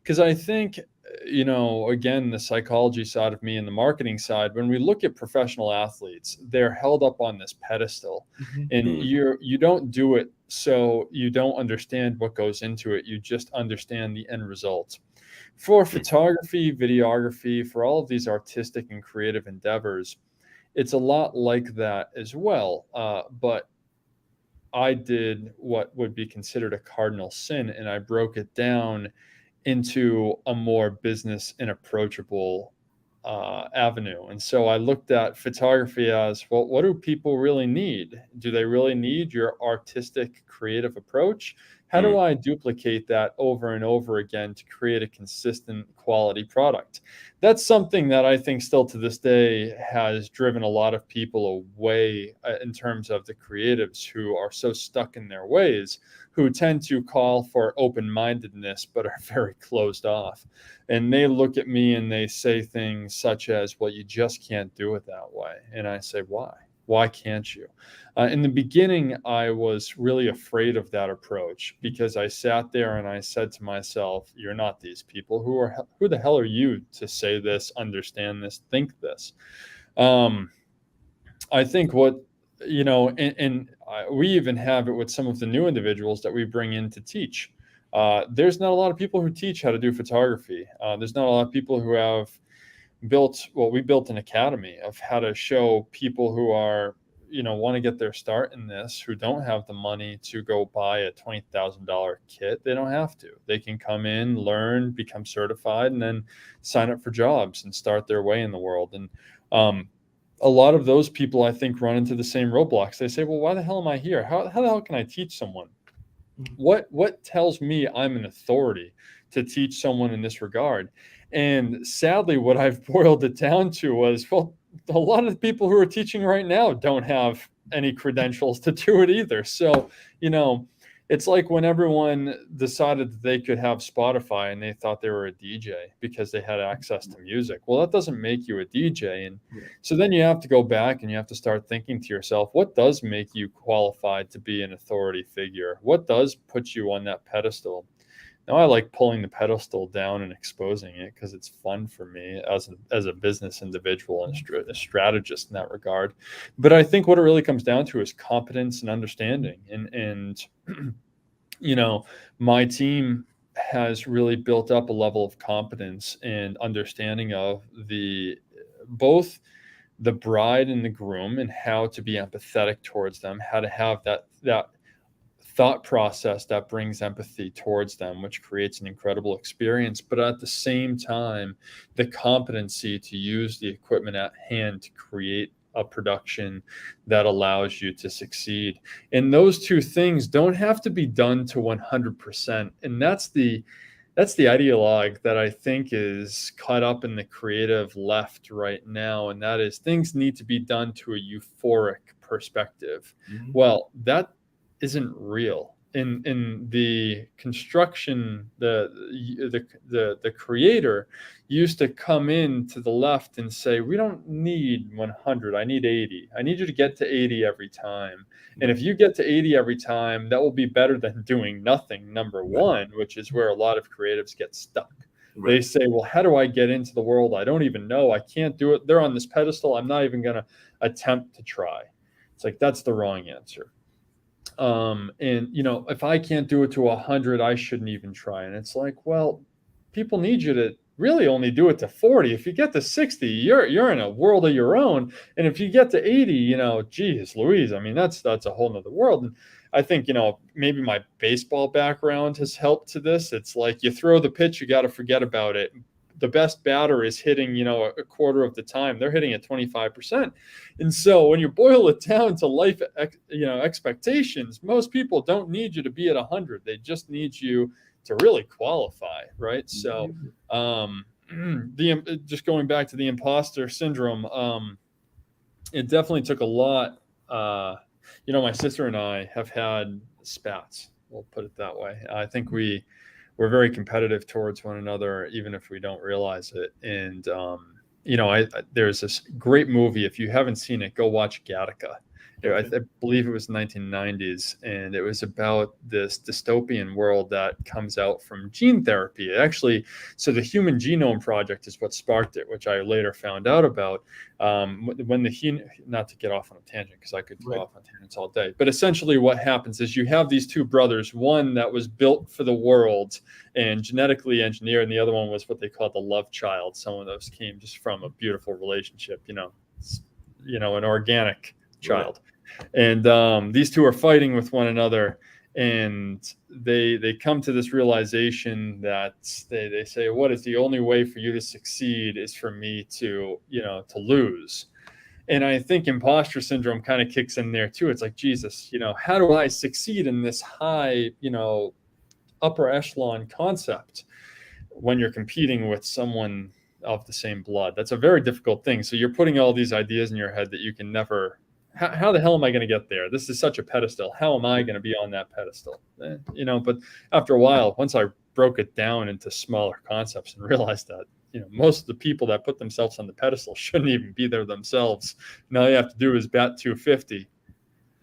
because I think, again, the psychology side of me and the marketing side, when we look at professional athletes, they're held up on this pedestal, and
Mm.
you don't do it so you don't understand what goes into it. You just understand the end result. For photography, videography, for all of these artistic and creative endeavors, it's a lot like that as well. But I did what would be considered a cardinal sin, and I broke it down into a more business and approachable avenue. And so I looked at photography as, well, what do people really need? Do they really need your artistic, creative approach? How do
Mm.
I duplicate that over and over again to create a consistent quality product? That's something that I think still to this day has driven a lot of people away in terms of the creatives who are so stuck in their ways, who tend to call for open mindedness but are very closed off. And they look at me and they say things such as, well, you just can't do it that way. And I say, why? Why can't you? In the beginning, I was really afraid of that approach because I sat there and I said to myself, you're not these people. Who the hell are you to say this, understand this, think this? I think we even have it with some of the new individuals that we bring in to teach. There's not a lot of people who teach how to do photography. There's not a lot of people who have we built an academy of how to show people who are, want to get their start in this, who don't have the money to go buy a $20,000 kit. They don't have to. They can come in, learn, become certified, and then sign up for jobs and start their way in the world. And a lot of those people, I think, run into the same roadblocks. They say, well, why the hell am I here? How the hell can I teach someone? What tells me I'm an authority to teach someone in this regard? And sadly, what I've boiled it down to was, well, a lot of the people who are teaching right now don't have any credentials to do it either. So, it's like when everyone decided that they could have Spotify and they thought they were a DJ because they had access to music. Well, that doesn't make you a DJ. And so then you have to go back and you have to start thinking to yourself, what does make you qualified to be an authority figure? What does put you on that pedestal? Now, I like pulling the pedestal down and exposing it because it's fun for me as a business individual and a strategist in that regard. But I think what it really comes down to is competence and understanding. And my team has really built up a level of competence and understanding of both the bride and the groom and how to be empathetic towards them, how to have that thought process that brings empathy towards them, which creates an incredible experience. But at the same time, the competency to use the equipment at hand to create a production that allows you to succeed. And those two things don't have to be done to 100%. And that's the ideologue that I think is caught up in the creative left right now. And that is, things need to be done to a euphoric perspective.
Mhm.
Well, that isn't real. In the construction, the creator used to come in to the left and say, we don't need 100, I need 80. I need you to get to 80 every time. And if you get to 80 every time, that will be better than doing nothing, number one, which is where a lot of creatives get stuck.
Right.
They say, well, how do I get into the world? I don't even know. I can't do it. They're on this pedestal. I'm not even going to attempt to try. It's like, that's the wrong answer. And if I can't do it to 100, I shouldn't even try. And it's like, well, people need you to really only do it to 40. If you get to 60, you're in a world of your own. And if you get to 80, geez Louise, I mean, that's a whole nother world. And I think, maybe my baseball background has helped to this. It's like, you throw the pitch, you got to forget about it. The best batter is hitting, a quarter of the time. They're hitting at 25%. And so when you boil it down to life, expectations, most people don't need you to be at 100. They just need you to really qualify, right? So just going back to the imposter syndrome, it definitely took a lot. My sister and I have had spats, we'll put it that way. I think we're very competitive towards one another, even if we don't realize it. And, there's this great movie. If you haven't seen it, go watch Gattaca. I believe it was 1990s, and it was about this dystopian world that comes out from gene therapy. So the Human Genome Project is what sparked it, which I later found out about. Not to get off on a tangent, because I could go off on tangents all day, but essentially what happens is you have these two brothers, one that was built for the world and genetically engineered, and the other one was what they called the love child. Some of those came just from a beautiful relationship, an organic child. And these two are fighting with one another, and they come to this realization that they say, what is the only way for you to succeed is for me to lose. And I think imposter syndrome kind of kicks in there too. It's like, Jesus, how do I succeed in this high, upper echelon concept when you're competing with someone of the same blood? That's a very difficult thing. So you're putting all these ideas in your head that you can never. How the hell am I going to get there? This is such a pedestal. How am I going to be on that pedestal? But after a while, once I broke it down into smaller concepts and realized that, most of the people that put themselves on the pedestal shouldn't even be there themselves. And all you have to do is bat 250.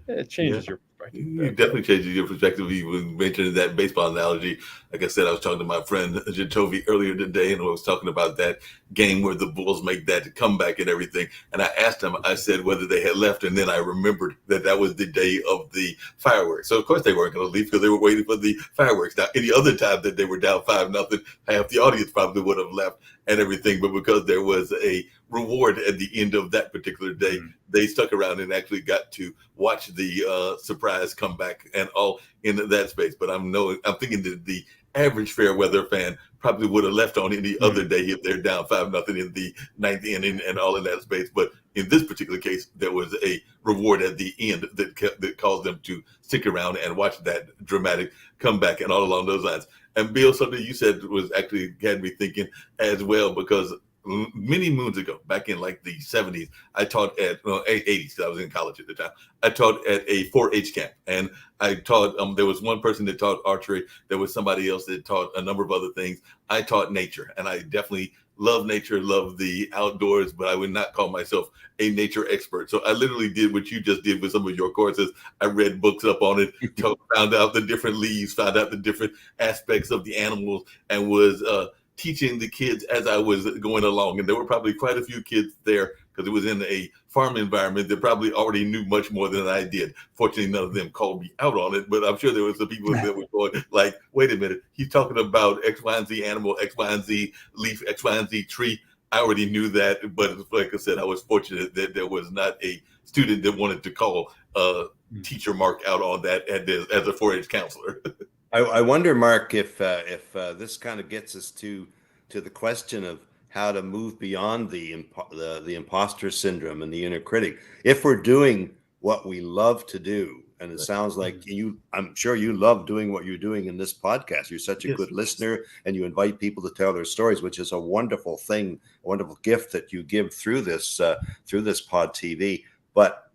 It changes your perspective.
It definitely changes your perspective. You mentioned that baseball analogy. Like I said, I was talking to my friend Jatovi earlier today, and I was talking about that game where the Bulls make that comeback and everything. And I asked him, I said whether they had left, and then I remembered that was the day of the fireworks. So of course they weren't going to leave because they were waiting for the fireworks. Now, any other time that they were down 5-0, half the audience probably would have left and everything. But because there was a reward at the end of that particular day, they stuck around and actually got to watch the surprise comeback and all in that space. But I'm thinking that the average fair weather fan probably would have left on any other day if they're down 5-0 in the ninth inning and all in that space. But in this particular case, there was a reward at the end that caused them to stick around and watch that dramatic comeback and all along those lines. And Bill, something you said was actually had me thinking as well, because many moons ago, back in like the 70s, I taught at 80s, because I was in college at the time. I taught at a 4-H camp, and I taught. There was one person that taught archery. There was somebody else that taught a number of other things. I taught nature, and I definitely love nature, love the outdoors, but I would not call myself a nature expert. So I literally did what you just did with some of your courses. I read books up on it, found out the different leaves, found out the different aspects of the animals, and was teaching the kids as I was going along. And there were probably quite a few kids there, because it was in a farm environment, that probably already knew much more than I did. Fortunately, none of them called me out on it, but I'm sure there were some people that were going like, wait a minute, he's talking about X, Y, and Z animal, X, Y, and Z leaf, X, Y, and Z tree. I already knew that, but like I said, I was fortunate that there was not a student that wanted to call teacher mark out on that as a 4-H counselor.
I wonder, Mark, if this kind of gets us to the question of how to move beyond the imposter syndrome and the inner critic. If we're doing what we love to do, and it sounds like I'm sure you love doing what you're doing in this podcast. You're such a good listener, and you invite people to tell their stories, which is a wonderful thing, a wonderful gift that you give through this Pod TV. But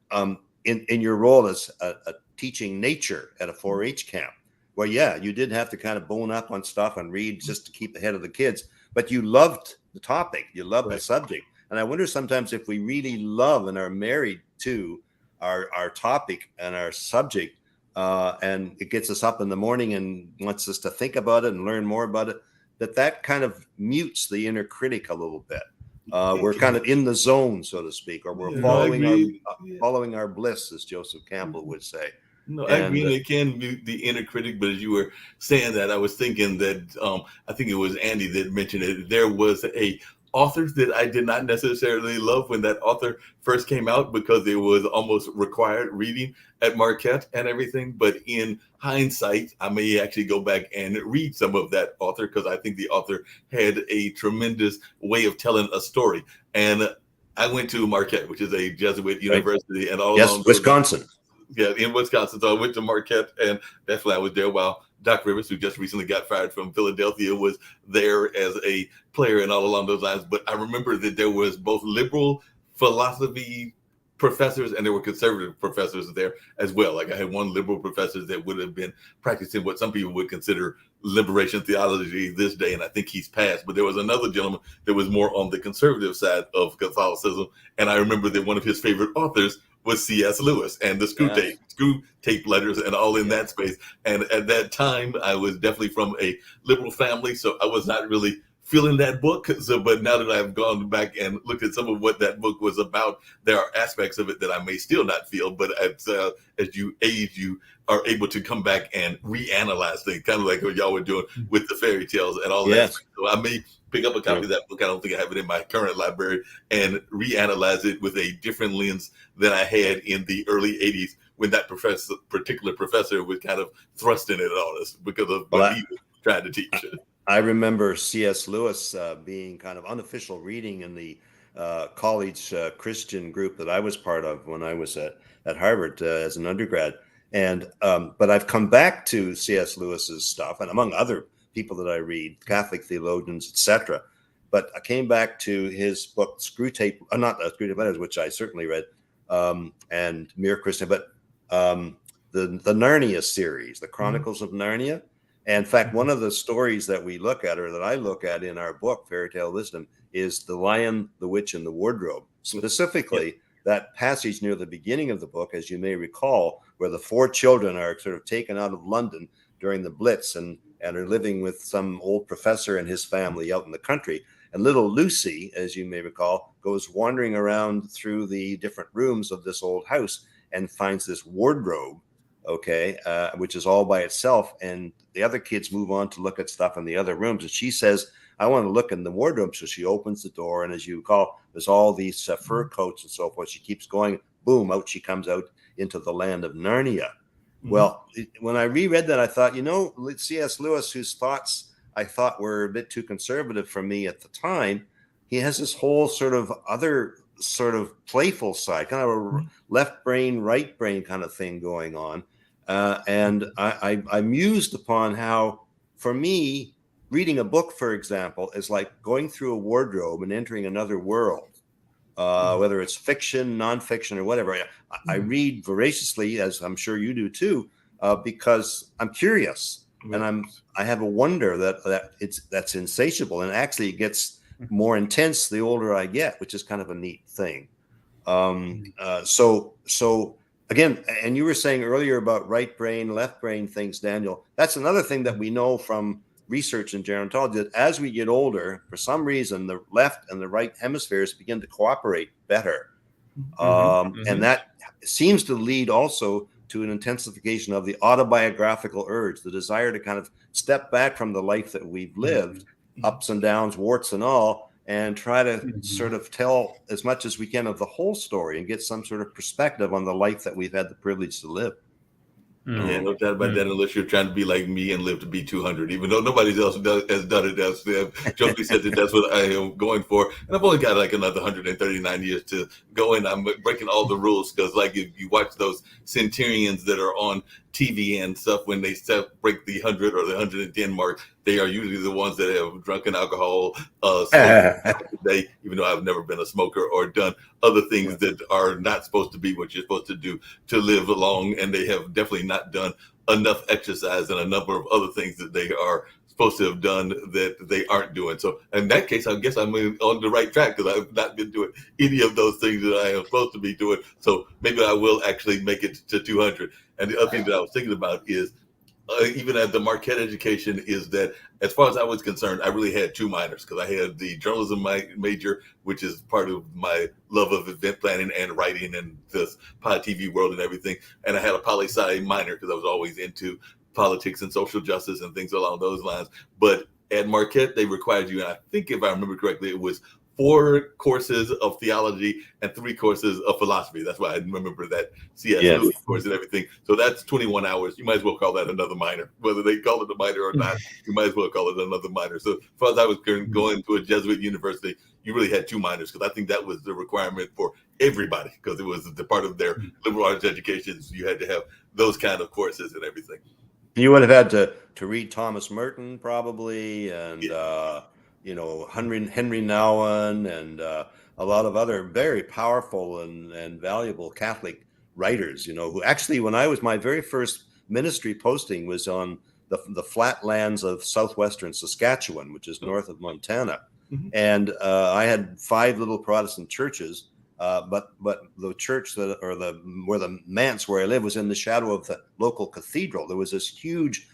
in your role as a teaching nature at a 4-H camp, well, yeah, you did have to kind of bone up on stuff and read just to keep ahead of the kids, but you loved the topic, you loved the subject. And I wonder sometimes if we really love and are married to our topic and our subject, and it gets us up in the morning and wants us to think about it and learn more about it, that kind of mutes the inner critic a little bit. We're kind of in the zone, so to speak, or we're following our bliss, as Joseph Campbell would say.
No, I mean, it can mute the inner critic, but as you were saying that, I was thinking that I think it was Andy that mentioned it. There was a author that I did not necessarily love when that author first came out because it was almost required reading at Marquette and everything. But in hindsight, I may actually go back and read some of that author because I think the author had a tremendous way of telling a story. And I went to Marquette, which is a Jesuit university, and all along
Wisconsin.
Yeah, in Wisconsin. So I went to Marquette, and definitely I was there while Doc Rivers, who just recently got fired from Philadelphia, was there as a player and all along those lines. But I remember that there was both liberal philosophy professors and there were conservative professors there as well. Like I had one liberal professor that would have been practicing what some people would consider liberation theology this day, and I think he's passed. But there was another gentleman that was more on the conservative side of Catholicism, and I remember that one of his favorite authors was C.S. Lewis and the screw tape letters and all in that space. And at that time, I was definitely from a liberal family, so I was not really feeling that book. So, but now that I've gone back and looked at some of what that book was about, there are aspects of it that I may still not feel. But as you age, you are able to come back and reanalyze things, kind of like what y'all were doing with the fairy tales and all that. So I may pick up a copy of that book. I don't think I have it in my current library, and reanalyze it with a different lens than I had in the early 80s when that particular professor was kind of thrusting it on us because of what he was trying to teach.
I remember C.S. Lewis being kind of unofficial reading in the college Christian group that I was part of when I was at Harvard as an undergrad. And but I've come back to C.S. Lewis's stuff, and among other people that I read, Catholic theologians, etc. But I came back to his book, Screwtape Letters, which I certainly read, and Mere Christian, but the Narnia series, the Chronicles of Narnia. And in fact, one of the stories that we look at, or that I look at in our book, Fairy Tale Wisdom, is The Lion, the Witch, and the Wardrobe. Specifically, that passage near the beginning of the book, as you may recall, where the 4 children are sort of taken out of London during the Blitz and are living with some old professor and his family out in the country. And little Lucy, as you may recall, goes wandering around through the different rooms of this old house and finds this wardrobe, which is all by itself. And the other kids move on to look at stuff in the other rooms. And she says, I want to look in the wardrobe. So she opens the door. And as you recall, there's all these fur coats and so forth. She keeps going, boom, out she comes out into the land of Narnia. Mm-hmm. Well, when I reread that, I thought, C.S. Lewis, whose thoughts I thought were a bit too conservative for me at the time, he has this whole sort of other sort of playful side, kind of a left brain, right brain kind of thing going on. And I mused upon how, for me, reading a book, for example, is like going through a wardrobe and entering another world, whether it's fiction, nonfiction, or whatever. I read voraciously, as I'm sure you do too, because I'm curious and I have a wonder that's insatiable, and actually it gets more intense the older I get, which is kind of a neat thing. So again, and you were saying earlier about right brain, left brain things, Daniel. That's another thing that we know from research in gerontology, that as we get older, for some reason, the left and the right hemispheres begin to cooperate better. And that seems to lead also to an intensification of the autobiographical urge, the desire to kind of step back from the life that we've lived, ups and downs, warts and all, and try to
Mhm.
sort of tell as much as we can of the whole story and get some sort of perspective on the life that we've had the privilege to live.
Yeah,
Mm.
no doubt about that. Unless you're trying to be like me and live to be 200, even though nobody else has done it. That's jokingly said that that's what I am going for, and I've only got like another 139 years to go, and I'm breaking all the rules because, like, if you watch those centurions that are on TV and stuff, when they break the 100 or the 110 mark, they are usually the ones that have drunken alcohol, smoked today, even though I've never been a smoker or done other things
Yeah.
that are not supposed to be what you're supposed to do to live long, and they have definitely not done enough exercise and a number of other things that they are supposed to have done that they aren't doing. So in that case, I guess I'm on the right track because I've not been doing any of those things that I am supposed to be doing. So maybe I will actually make it to 200. And the other thing that I was thinking about is even at the Marquette education is that, as far as I was concerned, I really had two minors because I had the journalism major, which is part of my love of event planning and writing and this pod TV world and everything. And I had a poli-sci minor because I was always into politics and social justice and things along those lines. But at Marquette, they required you, and I think if I remember correctly, it was 4 courses of theology and 3 courses of philosophy. That's why I remember that C.S.
Yes.
Lewis course and everything. So that's 21 hours. You might as well call that another minor. Whether they call it a minor or not, you might as well call it another minor. So as far as I was going to a Jesuit university, you really had 2 minors because I think that was the requirement for everybody because it was the part of their liberal arts education. So you had to have those kind of courses and everything.
You would have had to read Thomas Merton probably, and Henry Nouwen, and a lot of other very powerful and valuable Catholic writers. Who actually, when I was my very first ministry posting was on the flatlands of southwestern Saskatchewan, which is north of Montana, and I had 5 little Protestant churches. But the church where the manse where I live was in the shadow of the local cathedral. There was this huge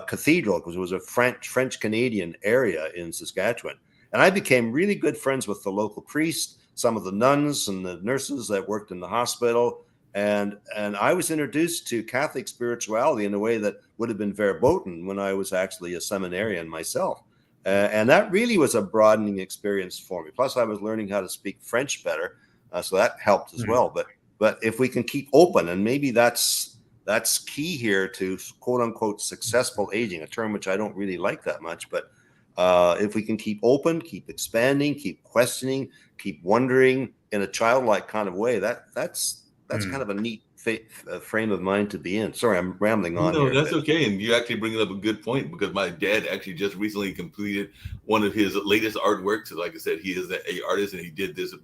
cathedral because it was a French Canadian area in Saskatchewan, and I became really good friends with the local priest, some of the nuns and the nurses that worked in the hospital, and I was introduced to Catholic spirituality in a way that would have been verboten when I was actually a seminarian myself. And that really was a broadening experience for me. Plus, I was learning how to speak French better. So that helped as well. But if we can keep open, and maybe that's key here to quote unquote successful aging, a term which I don't really like that much. But if we can keep open, keep expanding, keep questioning, keep wondering in a childlike kind of way, that's kind of a neat frame of mind to be in. Sorry, I'm rambling on here.
No, that's okay. And you actually bring up a good point because my dad actually just recently completed one of his latest artworks. Like I said, he is an artist and he did this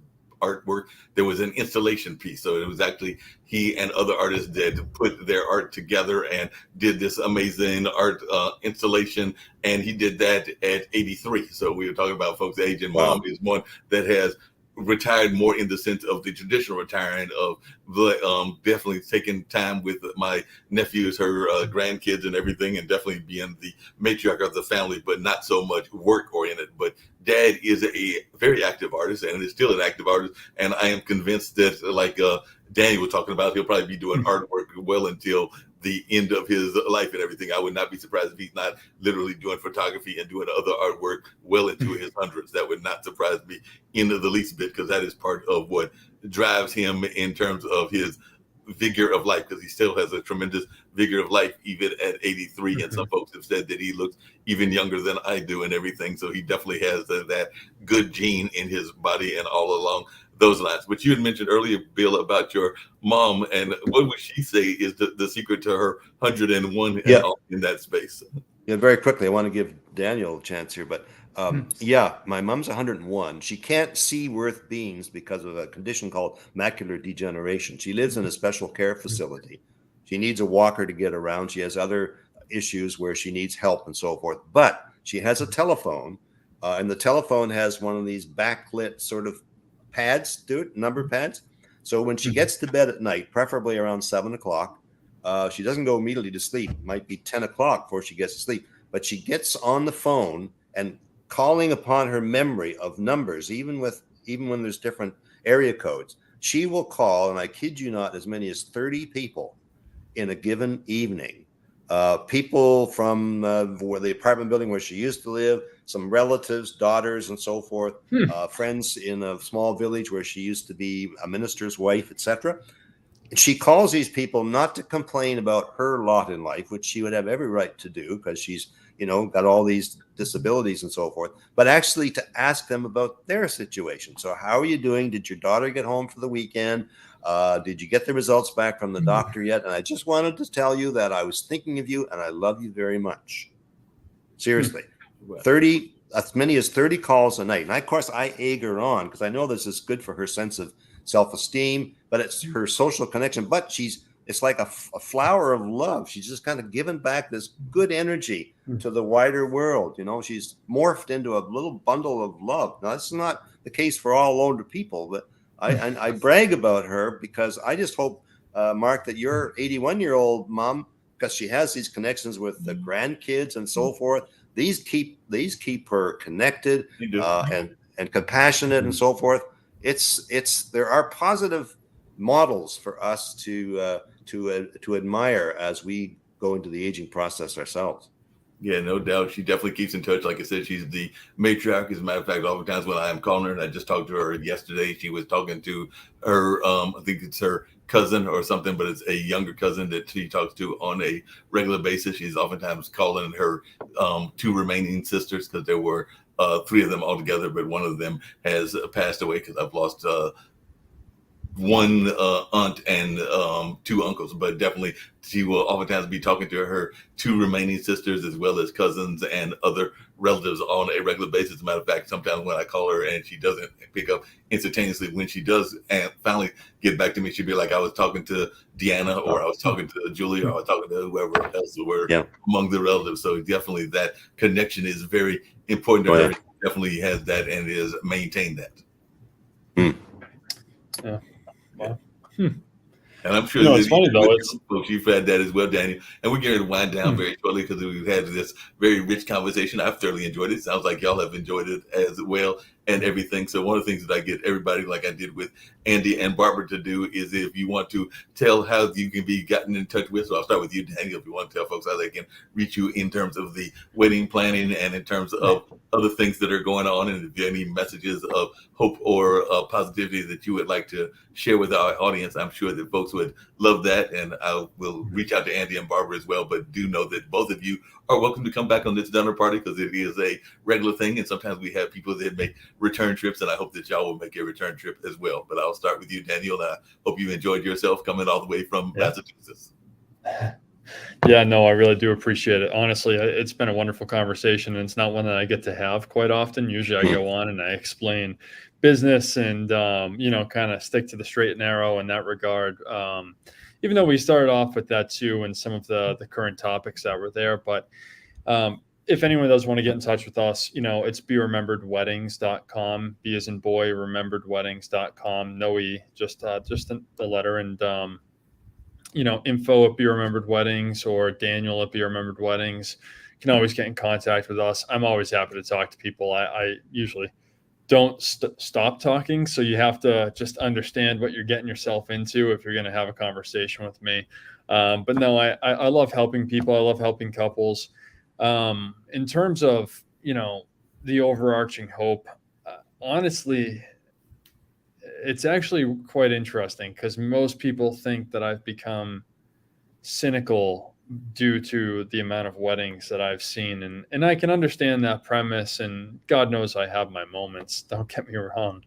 artwork. There was an installation piece. So it was actually he and other artists that put their art together and did this amazing art installation. And he did that at 83. So we were talking about folks' age, and
Wow.
Mom is one that has retired more in the sense of the traditional retiring of the definitely taking time with my nephews, her grandkids and everything, and definitely being the matriarch of the family, but not so much work oriented. But Dad is a very active artist and is still an active artist, and I am convinced that like Daniel was talking about, he'll probably be doing artwork well until the end of his life and everything. I would not be surprised if he's not literally doing photography and doing other artwork well into his hundreds. That would not surprise me in the least bit, because that is part of what drives him in terms of his vigor of life, because he still has a tremendous vigor of life even at 83. And some folks have said that he looks even younger than I do and everything. So he definitely has that good gene in his body and all along those lines. But you had mentioned earlier, Bill, about your mom, and what would she say is the secret to her 101
Yeah.
and all in that space?
Yeah, very quickly, I want to give Daniel a chance here, but yeah, my mom's 101. She can't see worth beings because of a condition called macular degeneration. She lives in a special care facility. She needs a walker to get around. She has other issues where she needs help and so forth. But she has a telephone, and the telephone has one of these backlit sort of pads, number pads. So when she gets to bed at night, preferably around 7 o'clock, she doesn't go immediately to sleep. It might be 10 o'clock before she gets to sleep, but she gets on the phone and calling upon her memory of numbers, even when there's different area codes. She will call, and I kid you not, as many as 30 people in a given evening people from where the apartment building where she used to live, some relatives, daughters, and so forth, friends in a small village where she used to be a minister's wife, etc. And she calls these people not to complain about her lot in life, which she would have every right to do because she's, got all these disabilities and so forth, but actually to ask them about their situation. So how are you doing? Did your daughter get home for the weekend? Did you get the results back from the doctor yet? And I just wanted to tell you that I was thinking of you and I love you very much. Seriously. 30, as many as 30 calls a night. And of course, I egg her on because I know this is good for her sense of self-esteem, but it's her social connection. But it's like a flower of love. She's just kind of given back this good energy to the wider world. She's morphed into a little bundle of love. Now, that's not the case for all older people, but I brag about her because I just hope, Mark, that your 81-year-old mom, because she has these connections with the grandkids and so forth, these keep her connected and compassionate and so forth. There are positive models for us to admire as we go into the aging process ourselves.
Yeah, no doubt. She definitely keeps in touch. Like I said, she's the matriarch. As a matter of fact, oftentimes when I am calling her, and I just talked to her yesterday, she was talking to her, I think it's her cousin or something, but it's a younger cousin that she talks to on a regular basis. She's oftentimes calling her two remaining sisters because there were three of them altogether, but one of them has passed away because I've lost one aunt and two uncles, but definitely she will oftentimes be talking to her two remaining sisters as well as cousins and other relatives on a regular basis. As a matter of fact, sometimes when I call her and she doesn't pick up instantaneously, when she does and finally get back to me, she'll be like, I was talking to Deanna, or I was talking to Julie, or I was talking to whoever else were among the relatives. So definitely that connection is very important to her. She definitely has that and is maintained that.
Yeah. Wow.
And I'm sure
it's funny though.
Folks, you've had that as well, Daniel. And we're going to wind down very shortly because we've had this very rich conversation. I've thoroughly enjoyed it. Sounds like y'all have enjoyed it as well and everything. So one of the things that I get everybody, like I did with Andy and Barbara, to do is if you want to tell how you can be gotten in touch with. So I'll start with you, Daniel, if you want to tell folks how they can reach you in terms of the wedding planning and in terms of other things that are going on, and if you have any messages of hope or positivity that you would like to share with our audience. I'm sure that folks would love that, and I will reach out to Andy and Barbara as well. But do know that both of you are welcome to come back on this dinner party because it is a regular thing, and sometimes we have people that make return trips, and I hope that y'all will make a return trip as well. But I'll start with you, Daniel. I hope you enjoyed yourself coming all the way from Massachusetts.
Yeah, no, I really do appreciate it. Honestly, it's been a wonderful conversation, and it's not one that I get to have quite often. Usually I go on and I explain business and, kind of stick to the straight and narrow in that regard. Even though we started off with that too, and some of the current topics that were there. But if anyone does want to get in touch with us, it's BeRememberedWeddings.com. B as in boy, rememberedweddings.com. No E, just the letter. And, info at Be Remembered Weddings or Daniel at Be Remembered Weddings. You can always get in contact with us. I'm always happy to talk to people. I usually don't stop talking. So you have to just understand what you're getting yourself into if you're going to have a conversation with me. But no, I love helping people. I love helping couples. In terms of, the overarching hope, honestly, it's actually quite interesting because most people think that I've become cynical due to the amount of weddings that I've seen. And I can understand that premise, and God knows I have my moments, don't get me wrong.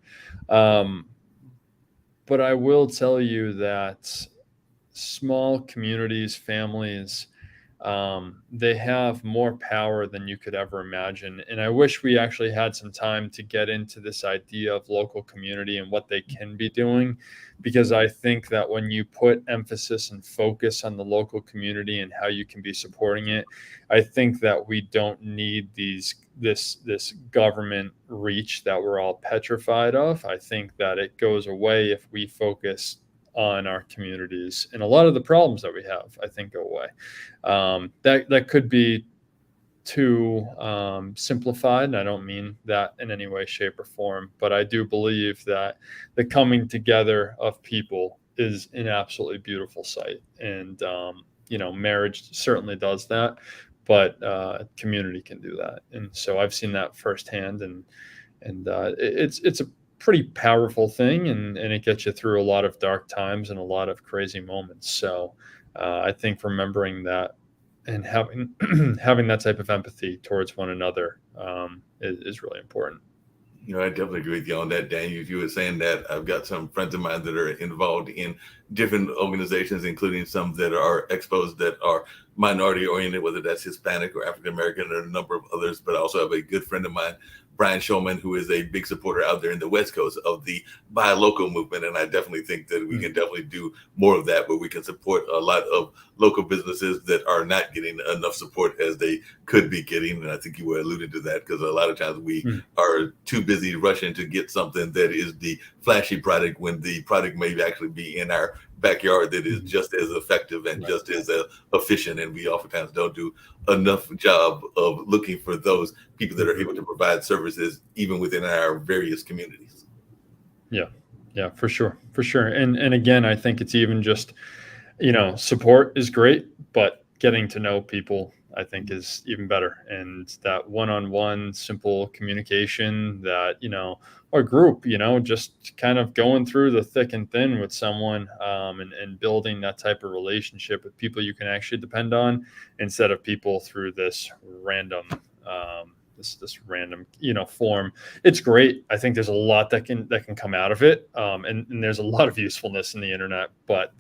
But I will tell you that small communities, families, they have more power than you could ever imagine. And I wish we actually had some time to get into this idea of local community and what they can be doing, because I think that when you put emphasis and focus on the local community and how you can be supporting it, I think that we don't need this government reach that we're all petrified of. I think that it goes away if we focus on our communities, and a lot of the problems that we have, I think, go away. That could be too simplified, and I don't mean that in any way, shape, or form, but I do believe that the coming together of people is an absolutely beautiful sight. And marriage certainly does that, but community can do that. And so I've seen that firsthand, and it's a pretty powerful thing, and it gets you through a lot of dark times and a lot of crazy moments. So I think remembering that and having having that type of empathy towards one another is really important.
I definitely agree with you on that, Daniel. You were saying that I've got some friends of mine that are involved in different organizations, including some that are exposed that are minority oriented, whether that's Hispanic or African American, or a number of others. But I also have a good friend of mine, Brian Shulman, who is a big supporter out there in the West Coast of the Buy Local movement. And I definitely think that we can definitely do more of that, where we can support a lot of local businesses that are not getting enough support as they could be getting. And I think you were alluding to that, because a lot of times we are too busy rushing to get something that is the flashy product, when the product may actually be in our backyard that is just as effective and just as efficient. And we oftentimes don't do enough job of looking for those people that are able to provide services even within our various communities.
Yeah, for sure. And again, I think it's even just, support is great, but getting to know people, I think, is even better. And that one-on-one simple communication that, or group, just kind of going through the thick and thin with someone, and building that type of relationship with people you can actually depend on, instead of people through this random, this random, form. It's great. I think there's a lot that can come out of it. And there's a lot of usefulness in the internet, but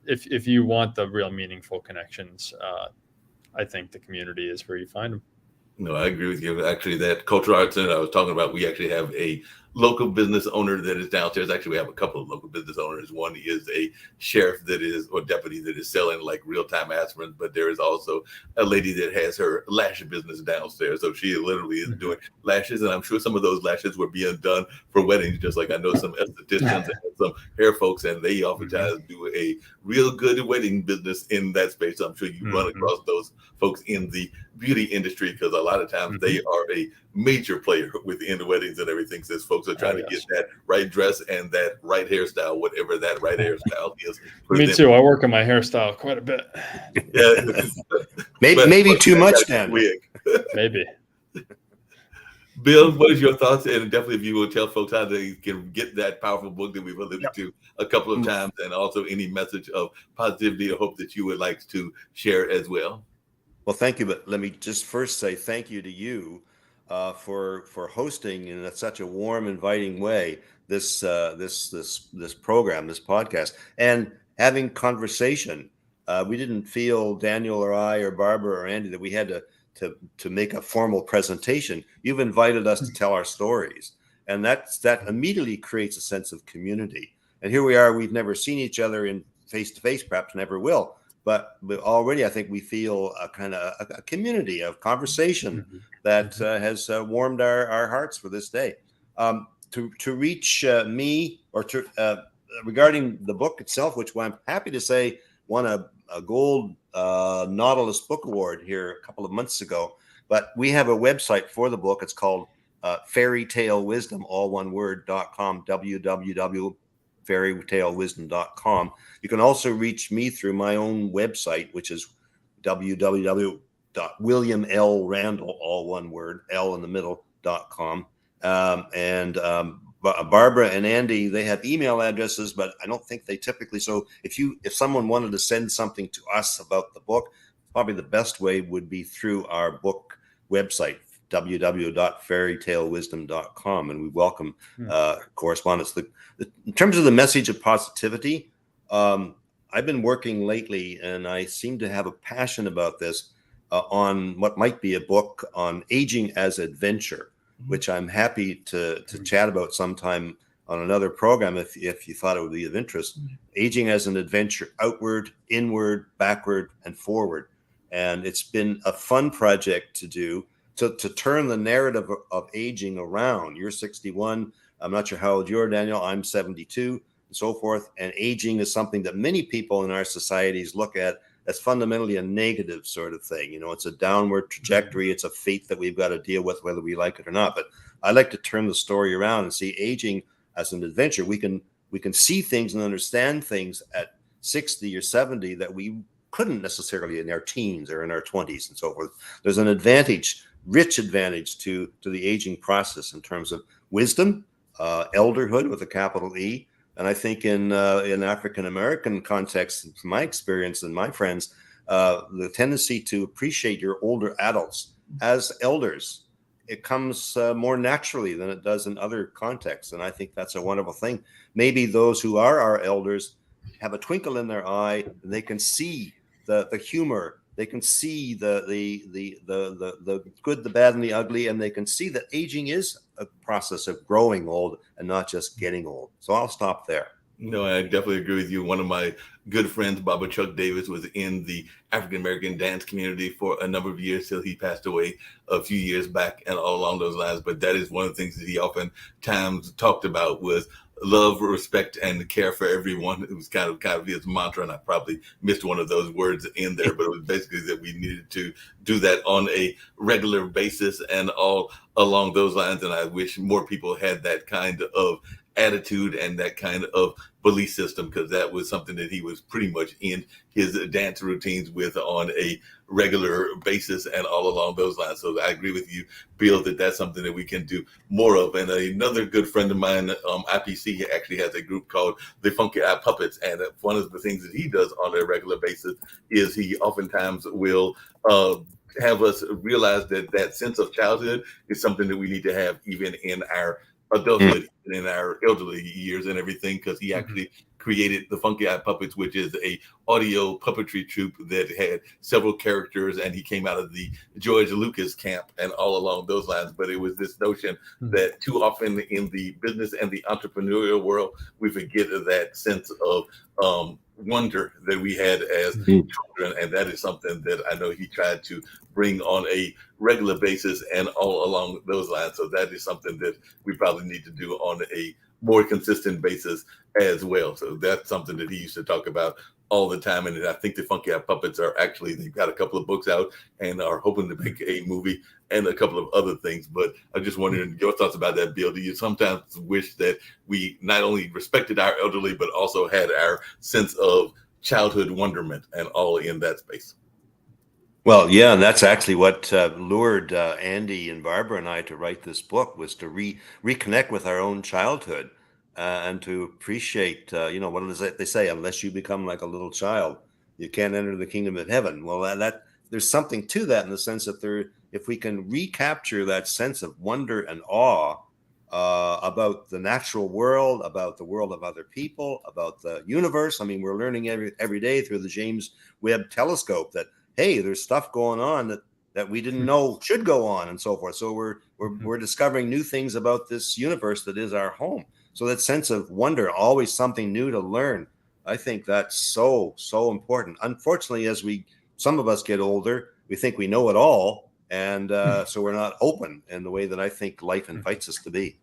if you want the real meaningful connections, I think the community is where you find them.
No, I agree with you. Actually, that Cultural Arts Center I was talking about, we actually have a local business owner that is downstairs. Actually, we have a couple of local business owners. One is a sheriff or deputy that is selling like real-time aspirin, but there is also a lady that has her lash business downstairs. So she literally is doing lashes, and I'm sure some of those lashes were being done for weddings, just like I know some estheticians and some hair folks, and they oftentimes do a real good wedding business in that space. So I'm sure you run across those folks in the beauty industry, because a lot of times they are a major player within the weddings and everything, since folks are trying to get that right dress and that right hairstyle, whatever that right hairstyle is.
Me too. I work on my hairstyle quite a bit.
Yeah. maybe too much, Dan.
Maybe.
Bill, what is your thoughts? And definitely, if you will tell folks how they can get that powerful book that we've alluded to a couple of times, and also any message of positivity or hope that you would like to share as well.
Well, thank you. But let me just first say thank you to you for hosting in such a warm, inviting way this program, this podcast, and having conversation. We didn't feel, Daniel or I or Barbara or Andy, that we had to make a formal presentation. You've invited us to tell our stories, and that immediately creates a sense of community. And here we are. We've never seen each other in face to face, perhaps never will. But already, I think we feel a kind of a community of conversation that has warmed our hearts for this day. To reach me, or regarding the book itself, which I'm happy to say won a gold Nautilus Book Award here a couple of months ago. But we have a website for the book. It's called fairytalewisdom, all one word.com, www.fairytalewisdom.com. You can also reach me through my own website, which is www.williamlrandall, all one word, L in the middle.com. Barbara and Andy, they have email addresses, but I don't think they typically. So if someone wanted to send something to us about the book, probably the best way would be through our book website, www.fairytalewisdom.com, and we welcome correspondence. In terms of the message of positivity, I've been working lately, and I seem to have a passion about this, on what might be a book on aging as adventure, which I'm happy to chat about sometime on another program if you thought it would be of interest. Aging as an adventure, outward, inward, backward, and forward. And it's been a fun project to do, to turn the narrative of aging around. You're 61. I'm not sure how old you are, Daniel. I'm 72, and so forth. And aging is something that many people in our societies look at as fundamentally a negative sort of thing. It's a downward trajectory. It's a fate that we've got to deal with, whether we like it or not. But I like to turn the story around and see aging as an adventure. We can see things and understand things at 60 or 70 that we couldn't necessarily in our teens or in our 20s and so forth. There's an advantage, rich advantage to the aging process in terms of wisdom, elderhood with a capital E. And I think in African American context, from my experience and my friends, the tendency to appreciate your older adults as elders, it comes more naturally than it does in other contexts. And I think that's a wonderful thing. Maybe those who are our elders have a twinkle in their eye, and they can see the humor, they can see the good, the bad, and the ugly, and they can see that aging is a process of growing old and not just getting old. So I'll stop there.
No, I definitely agree with you. One of my good friends, Baba Chuck Davis, was in the African American dance community for a number of years till he passed away a few years back, and all along those lines. But that is one of the things that he oftentimes talked about was love, respect, and care for everyone. It was kind of his mantra, and I probably missed one of those words in there, but it was basically that we needed to do that on a regular basis and all along those lines. And I wish more people had that kind of attitude and that kind of belief system, because that was something that he was pretty much in his dance routines with on a regular basis and all along those lines. So I agree with you, Bill, that that's something that we can do more of. And another good friend of mine, IPC, actually has a group called the Funky Eye Puppets. And one of the things that he does on a regular basis is he oftentimes will have us realize that that sense of childhood is something that we need to have even in our adulthood and in our elderly years and everything, because he actually created the Funky Eye Puppets, which is a audio puppetry troupe that had several characters, and he came out of the George Lucas camp and all along those lines. But it was this notion that too often in the business and the entrepreneurial world, we forget that sense of wonder that we had as children, and that is something that I know he tried to bring on a regular basis and all along those lines. So that is something that we probably need to do on a more consistent basis as well. So that's something that he used to talk about all the time. And I think the Funky Eye Puppets are actually, they've got a couple of books out and are hoping to make a movie and a couple of other things. But I'm just wondering your thoughts about that, Bill. Do you sometimes wish that we not only respected our elderly, but also had our sense of childhood wonderment and all in that space?
Well, yeah, and that's actually what lured Andy and Barbara and I to write this book, was to reconnect with our own childhood and to appreciate, what is it they say, unless you become like a little child, you can't enter the kingdom of heaven. Well, that there's something to that in the sense that if we can recapture that sense of wonder and awe about the natural world, about the world of other people, about the universe. I mean, we're learning every day through the James Webb Telescope that, hey, there's stuff going on that we didn't know should go on and so forth. So we're discovering new things about this universe that is our home. So that sense of wonder, always something new to learn. I think that's so important. Unfortunately, as some of us get older, we think we know it all. And so we're not open in the way that I think life invites us to be.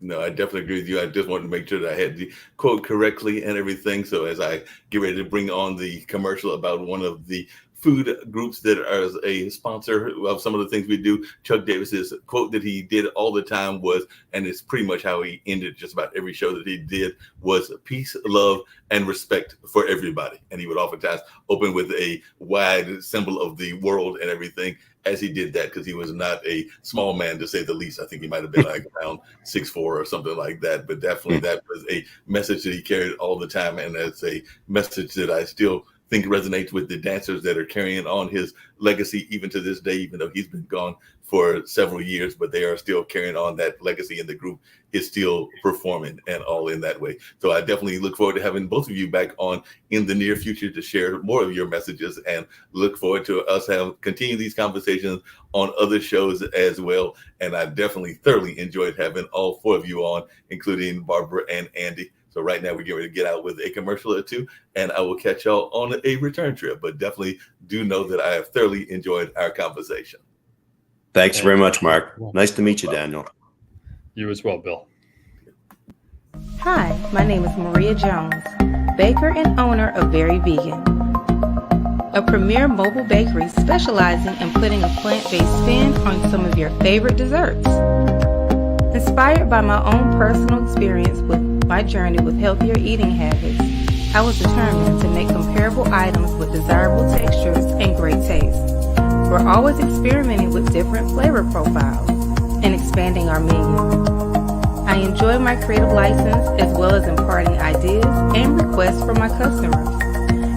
No, I definitely agree with you. I just wanted to make sure that I had the quote correctly and everything. So as I get ready to bring on the commercial about one of the food groups that are a sponsor of some of the things we do, Chuck Davis's quote that he did all the time was, and it's pretty much how he ended just about every show that he did, was peace, love, and respect for everybody. And he would oftentimes open with a wide symbol of the world and everything as he did that, because he was not a small man, to say the least. I think he might have been like around 6'4" or something like that. But definitely that was a message that he carried all the time. And that's a message that I still think resonates with the dancers that are carrying on his legacy even to this day, even though he's been gone for several years, but they are still carrying on that legacy, and the group is still performing and all in that way. So I definitely look forward to having both of you back on in the near future to share more of your messages, and look forward to us continue these conversations on other shows as well. And I definitely thoroughly enjoyed having all four of you on, including Barbara and Andy. So right now we're getting ready to get out with a commercial or two, and I will catch y'all on a return trip. But definitely do know that I have thoroughly enjoyed our conversation.
Thanks very much, Mark. Nice to meet you, Daniel.
You as well, Bill.
Hi, my name is Maria Jones, baker and owner of Very Vegan, a premier mobile bakery specializing in putting a plant-based spin on some of your favorite desserts. Inspired by my own personal experience with my journey with healthier eating habits, I was determined to make comparable items with desirable textures and great taste. We're always experimenting with different flavor profiles and expanding our menu. I enjoy my creative license as well as imparting ideas and requests from my customers.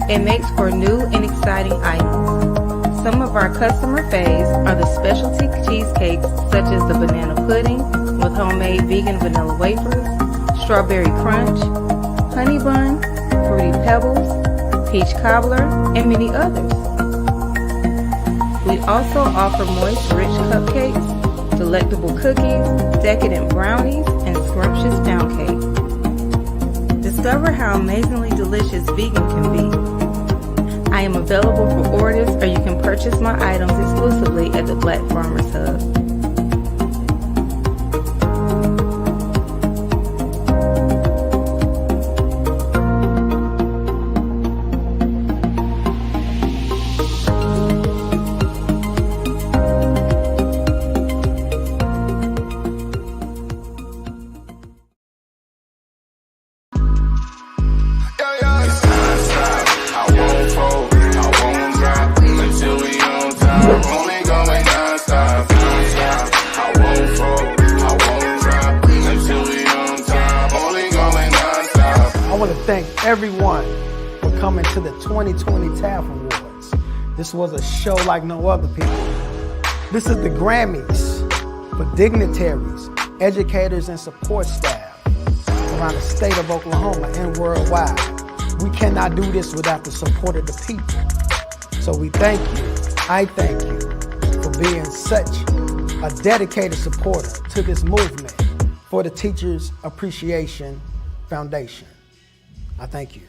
It makes for new and exciting items. Some of our customer faves are the specialty cheesecakes such as the banana pudding with homemade vegan vanilla wafers, strawberry crunch, honey bun, fruity pebbles, peach cobbler, and many others. We also offer moist, rich cupcakes, delectable cookies, decadent brownies, and scrumptious pound cake. Discover how amazingly delicious vegan can be. I am available for orders, or you can purchase my items exclusively at the Black Farmers Hub.
I want to thank everyone for coming to the 2020 TAF Awards. This was a show like no other, people. This is the Grammys for dignitaries, educators, and support staff around the state of Oklahoma and worldwide. We cannot do this without the support of the people. So we thank you, I thank you, for being such a dedicated supporter to this movement for the Teachers Appreciation Foundation. I thank you.